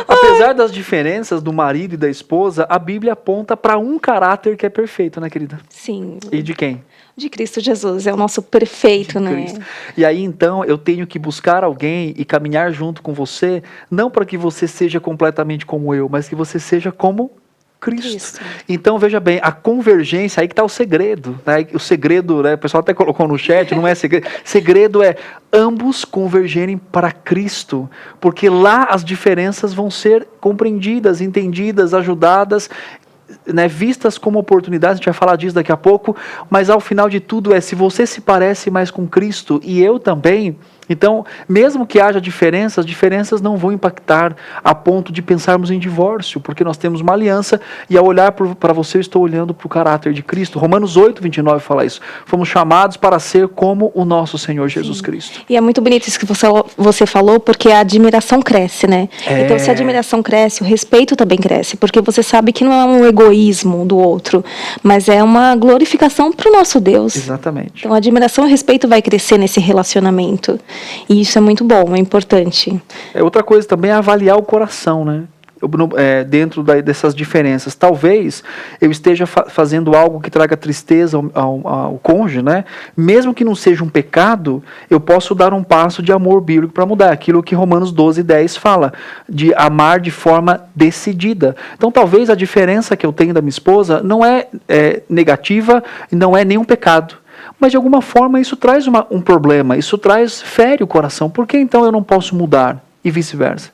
Apesar das diferenças do marido e da esposa, a Bíblia aponta para um caráter que é perfeito, né, querida? Sim. E de quem? De Cristo Jesus, é o nosso perfeito, né? Cristo. E aí, então, eu tenho que buscar alguém e caminhar junto com você, não para que você seja completamente como eu, mas que você seja como Cristo. Então, veja bem, a convergência, aí que está o segredo. Né? O segredo, né, o pessoal até colocou no chat, não é segredo. Segredo é ambos convergerem para Cristo, porque lá as diferenças vão ser compreendidas, entendidas, ajudadas, né, vistas como oportunidades. A gente vai falar disso daqui a pouco, mas ao final de tudo se você se parece mais com Cristo e eu também, então, mesmo que haja diferenças, diferenças não vão impactar a ponto de pensarmos em divórcio, porque nós temos uma aliança e ao olhar para você, eu estou olhando para o caráter de Cristo. Romanos 8:29 fala isso. Fomos chamados para ser como o nosso Senhor Jesus Cristo. E é muito bonito isso que você falou, porque a admiração cresce, né? Então, se a admiração cresce, o respeito também cresce, porque você sabe que não é um egoísmo do outro, mas é uma glorificação para o nosso Deus. Exatamente. Então, a admiração e o respeito vai crescer nesse relacionamento. E isso é muito bom, é importante. Outra coisa também é avaliar o coração, né? Dentro dessas diferenças. Talvez eu esteja fazendo algo que traga tristeza ao cônjuge, né? Mesmo que não seja um pecado, eu posso dar um passo de amor bíblico para mudar. Aquilo que Romanos 12:10 fala, de amar de forma decidida. Então, talvez a diferença que eu tenho da minha esposa não é negativa, não é nenhum pecado. Mas, de alguma forma, isso traz um problema, isso fere o coração. Por que, então, eu não posso mudar? E vice-versa.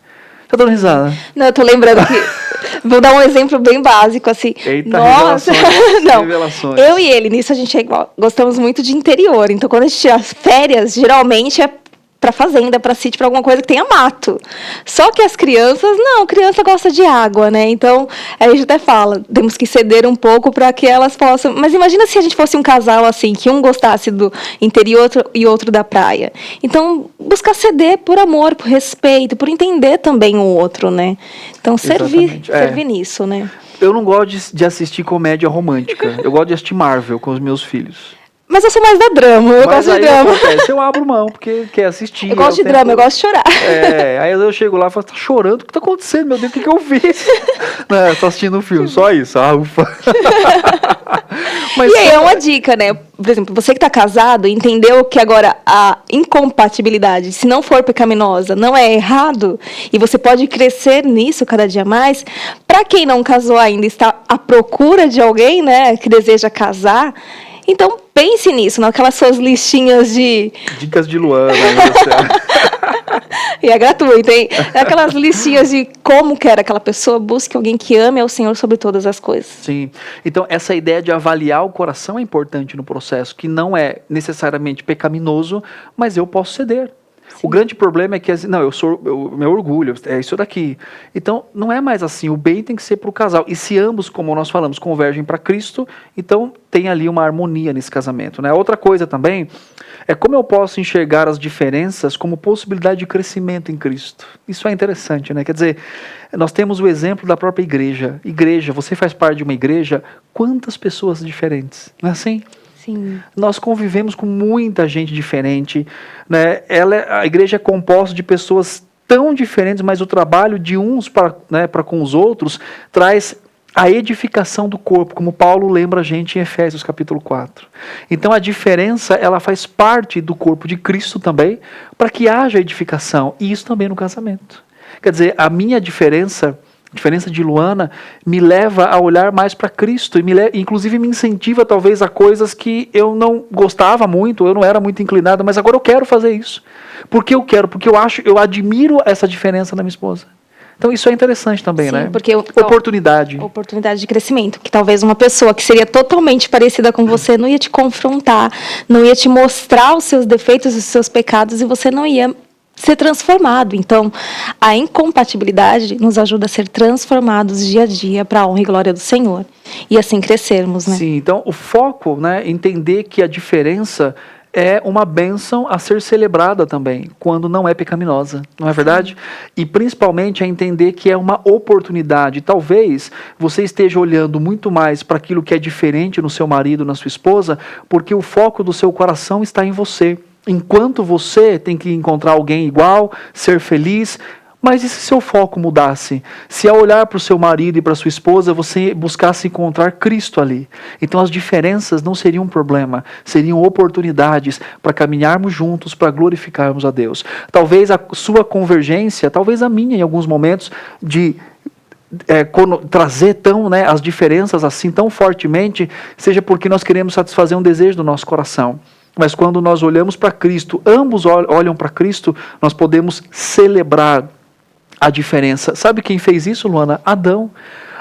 Tá dando risada? Não, eu tô lembrando que... Vou dar um exemplo bem básico, assim. Eita, nossa, não. Revelações. Eu e ele, nisso a gente é igual. Gostamos muito de interior. Então, quando a gente tira férias, geralmente é para fazenda, para sítio, para alguma coisa que tenha mato. Só que as crianças, não, criança gosta de água, né? Então, a gente até fala, temos que ceder um pouco para que elas possam... Mas imagina se a gente fosse um casal assim, que um gostasse do interior e outro da praia. Então, buscar ceder por amor, por respeito, por entender também o outro, né? Então, servir nisso, né? Eu não gosto de assistir comédia romântica. Eu gosto de assistir Marvel com os meus filhos. Mas eu sou mais da drama, eu gosto de drama. Acontece, eu abro mão, porque quer assistir. Eu gosto de drama, eu gosto de chorar. Aí eu chego lá e falo, tá chorando? O que tá acontecendo, meu Deus, o que eu fiz? Não, tô assistindo um filme, só isso, ufa. Mas, e aí é uma dica, né? Por exemplo, você que tá casado, entendeu que agora a incompatibilidade, se não for pecaminosa, não é errado, e você pode crescer nisso cada dia mais. Para quem não casou ainda, está à procura de alguém, né, que deseja casar, então, pense nisso, naquelas suas listinhas de... Dicas de Luana. E é gratuito, hein? Aquelas listinhas de como quer aquela pessoa, busque alguém que ame ao Senhor sobre todas as coisas. Sim. Então, essa ideia de avaliar o coração é importante no processo, que não é necessariamente pecaminoso, mas eu posso ceder. Sim. O grande problema é que, meu orgulho, é isso daqui. Então, não é mais assim, o bem tem que ser para o casal. E se ambos, como nós falamos, convergem para Cristo, então tem ali uma harmonia nesse casamento, né? Outra coisa também é como eu posso enxergar as diferenças como possibilidade de crescimento em Cristo. Isso é interessante, né? Quer dizer, nós temos o exemplo da própria igreja. Igreja, você faz parte de uma igreja, quantas pessoas diferentes, não é assim? Sim. Nós convivemos com muita gente diferente, né? A igreja é composta de pessoas tão diferentes, mas o trabalho de uns para com os outros traz a edificação do corpo, como Paulo lembra a gente em Efésios capítulo 4. Então a diferença, ela faz parte do corpo de Cristo também, para que haja edificação, e isso também no casamento. Quer dizer, a minha diferença de Luana, me leva a olhar mais para Cristo, e inclusive me incentiva talvez a coisas que eu não gostava muito, eu não era muito inclinado, mas agora eu quero fazer isso. Por que eu quero? Porque eu admiro essa diferença na minha esposa. Então isso é interessante também, Sim, né? porque Oportunidade. Oportunidade de crescimento, que talvez uma pessoa que seria totalmente parecida com você não ia te confrontar, não ia te mostrar os seus defeitos, os seus pecados, e você não ia ser transformado. Então, a incompatibilidade nos ajuda a ser transformados dia a dia para a honra e glória do Senhor. E assim crescermos, né? Sim, então o foco, né, entender que a diferença é uma bênção a ser celebrada também, quando não é pecaminosa, não é verdade? E principalmente a entender que é uma oportunidade. Talvez você esteja olhando muito mais para aquilo que é diferente no seu marido, na sua esposa, porque o foco do seu coração está em você. Enquanto você tem que encontrar alguém igual, ser feliz. Mas e se seu foco mudasse? Se ao olhar para o seu marido e para a sua esposa, você buscasse encontrar Cristo ali? Então as diferenças não seriam um problema, seriam oportunidades para caminharmos juntos, para glorificarmos a Deus. Talvez a sua convergência, talvez a minha em alguns momentos, de trazer as diferenças assim tão fortemente, seja porque nós queremos satisfazer um desejo do nosso coração. Mas quando nós olhamos para Cristo, ambos olham para Cristo, nós podemos celebrar a diferença. Sabe quem fez isso, Luana? Adão.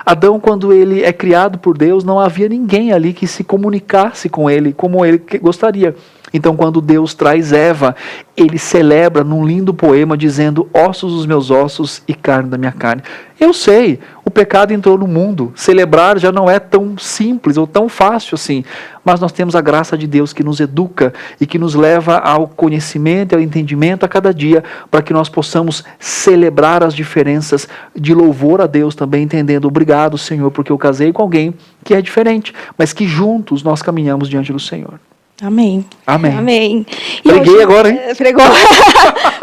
Adão, quando ele é criado por Deus, não havia ninguém ali que se comunicasse com ele como ele gostaria. Então, quando Deus traz Eva, ele celebra num lindo poema dizendo: ossos dos meus ossos e carne da minha carne. Eu sei, o pecado entrou no mundo. Celebrar já não é tão simples ou tão fácil assim. Mas nós temos a graça de Deus que nos educa e que nos leva ao conhecimento e ao entendimento a cada dia, para que nós possamos celebrar as diferenças de louvor a Deus também, entendendo: obrigado, Senhor, porque eu casei com alguém que é diferente, mas que juntos nós caminhamos diante do Senhor. Amém. Amém. Amém. Preguei agora, hein? Pregou.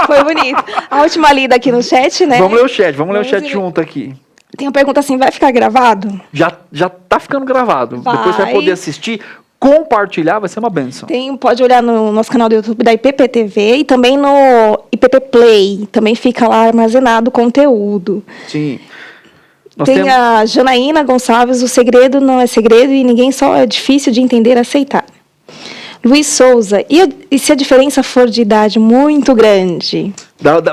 Foi bonito. A última lida aqui no chat, né? Vamos ler o chat junto aqui. Tem uma pergunta assim: vai ficar gravado? Já tá ficando gravado. Vai. Depois você vai poder assistir, compartilhar, vai ser uma bênção. Pode olhar no nosso canal do YouTube da IPP-TV e também no IPP Play. Também fica lá armazenado o conteúdo. Sim. Tem a Janaína Gonçalves: o segredo não é segredo e ninguém só é difícil de entender e aceitar. Luiz Souza: e se a diferença for de idade muito grande?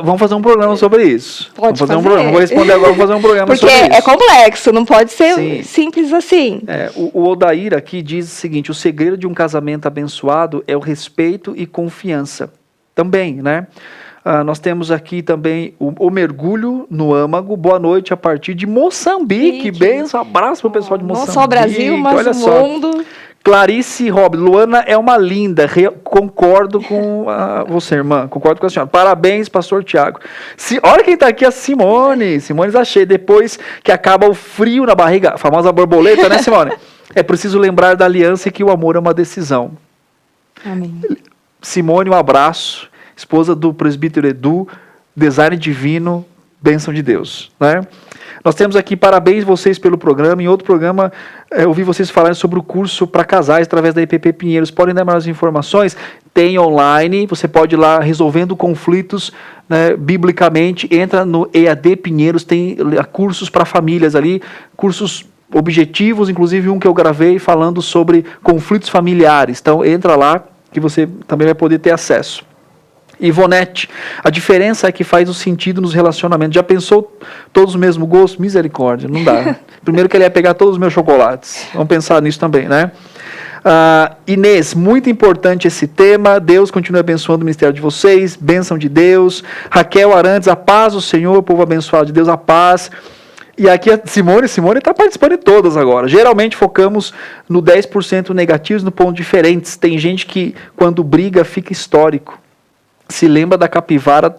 Vamos fazer um programa sobre isso. Pode fazer. Um programa. Não vou responder agora, vou fazer um programa sobre isso. Porque é complexo, não pode ser simples assim. O Odair aqui diz o seguinte: o segredo de um casamento abençoado é o respeito e confiança. Também, né? Nós temos aqui também o mergulho no âmago. Boa noite a partir de Moçambique. Benção, abraço para o pessoal de Moçambique. Não só o Brasil, mas olha o só. mundo. Clarice Rob: Luana é uma linda, concordo com você, irmã, concordo com a senhora. Parabéns, pastor Tiago. Olha quem está aqui, a Simone Zachê. Depois que acaba o frio na barriga, a famosa borboleta, né, Simone? É preciso lembrar da aliança e que o amor é uma decisão. Amém. Simone, um abraço, esposa do presbítero Edu, design divino, bênção de Deus, né? Nós temos aqui: parabéns vocês pelo programa. Em outro programa, eu ouvi vocês falarem sobre o curso para casais através da IPP Pinheiros. Podem dar mais informações? Tem online, você pode ir lá resolvendo conflitos, né, biblicamente. Entra no EAD Pinheiros, tem cursos para famílias ali, cursos objetivos, inclusive um que eu gravei falando sobre conflitos familiares. Então entra lá que você também vai poder ter acesso. Ivonete: a diferença é que faz o sentido nos relacionamentos. Já pensou todos o mesmo gosto? Misericórdia, não dá. Primeiro que ele ia pegar todos os meus chocolates. Vamos pensar nisso também, né? Inês: muito importante esse tema. Deus continue abençoando o ministério de vocês. Bênção de Deus. Raquel Arantes: a paz do Senhor, povo abençoado de Deus, a paz. E aqui a Simone está participando de todas agora. Geralmente focamos no 10% negativos, no ponto diferentes. Tem gente que, quando briga, fica histórico. Se lembra da capivara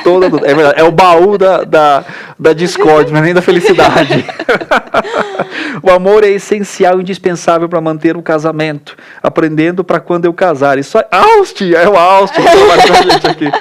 toda. É verdade, é o baú da discórdia, não é nem da felicidade. O amor é essencial e indispensável para manter um casamento. Aprendendo para quando eu casar. Isso é Austin, é o Austin que trabalha com a gente aqui.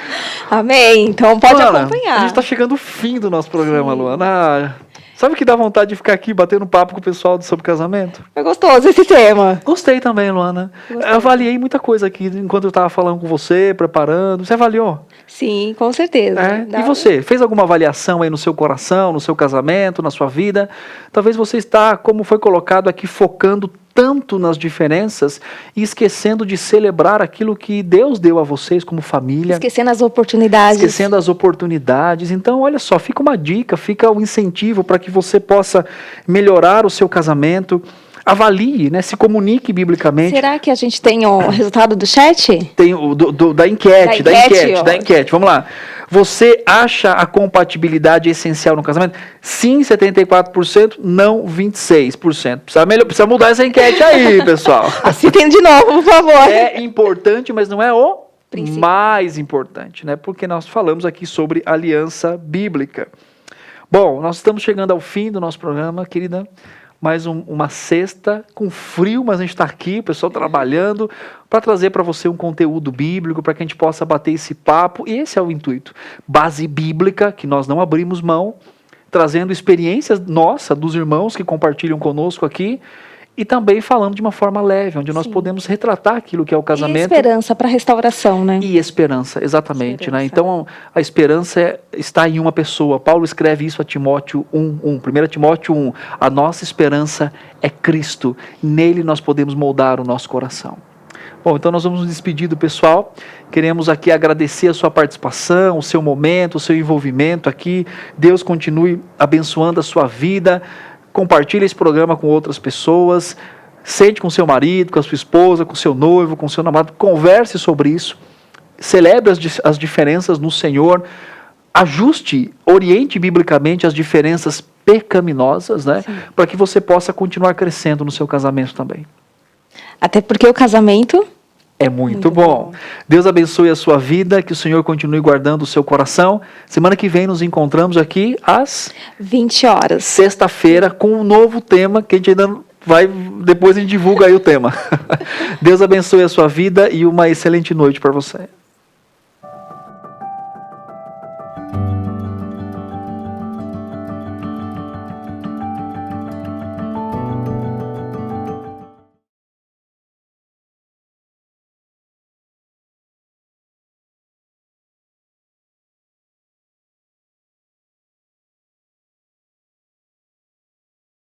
Amém. Então pode Luana, acompanhar. A gente está chegando ao fim do nosso programa, Luana. Sabe que dá vontade de ficar aqui batendo papo com o pessoal sobre casamento? É gostoso esse tema. Gostei também, Luana. Eu avaliei muita coisa aqui enquanto eu estava falando com você, preparando. Você avaliou? Sim, com certeza. E você? Fez alguma avaliação aí no seu coração, no seu casamento, na sua vida? Talvez você está, como foi colocado aqui, focando tanto nas diferenças e esquecendo de celebrar aquilo que Deus deu a vocês como família. Esquecendo as oportunidades. Esquecendo as oportunidades. Então, olha só, fica uma dica, fica um incentivo para que você possa melhorar o seu casamento. Avalie, né? Se comunique biblicamente. Será que a gente tem o resultado do chat? Tem o da enquete. Da enquete. Vamos lá. Você acha a compatibilidade essencial no casamento? Sim, 74%, não 26%. Precisa mudar essa enquete aí, pessoal. Assistem de novo, por favor. É importante, mas não é o mais importante, né? Porque nós falamos aqui sobre aliança bíblica. Bom, nós estamos chegando ao fim do nosso programa, querida. Mais uma sexta com frio, mas a gente está aqui, o pessoal trabalhando, para trazer para você um conteúdo bíblico, para que a gente possa bater esse papo. E esse é o intuito. Base bíblica, que nós não abrimos mão, trazendo experiências nossas, dos irmãos que compartilham conosco aqui, e também falando de uma forma leve, onde nós podemos retratar aquilo que é o casamento. E esperança para a restauração, né? E esperança, exatamente. Né? Então, a esperança está em uma pessoa. Paulo escreve isso a Timóteo 1 Timóteo 1. A nossa esperança é Cristo. Nele nós podemos moldar o nosso coração. Bom, então nós vamos nos despedir do pessoal. Queremos aqui agradecer a sua participação, o seu momento, o seu envolvimento aqui. Deus continue abençoando a sua vida. Compartilhe esse programa com outras pessoas, sente com seu marido, com a sua esposa, com seu noivo, com seu namorado, converse sobre isso, celebre as diferenças no Senhor, ajuste, oriente biblicamente as diferenças pecaminosas, né, para que você possa continuar crescendo no seu casamento também. Até porque o casamento é muito bom. Deus abençoe a sua vida, que o Senhor continue guardando o seu coração. Semana que vem nos encontramos aqui às 20 horas. Sexta-feira, com um novo tema, que a gente ainda vai, depois a gente divulga aí o tema. Deus abençoe a sua vida e uma excelente noite para você.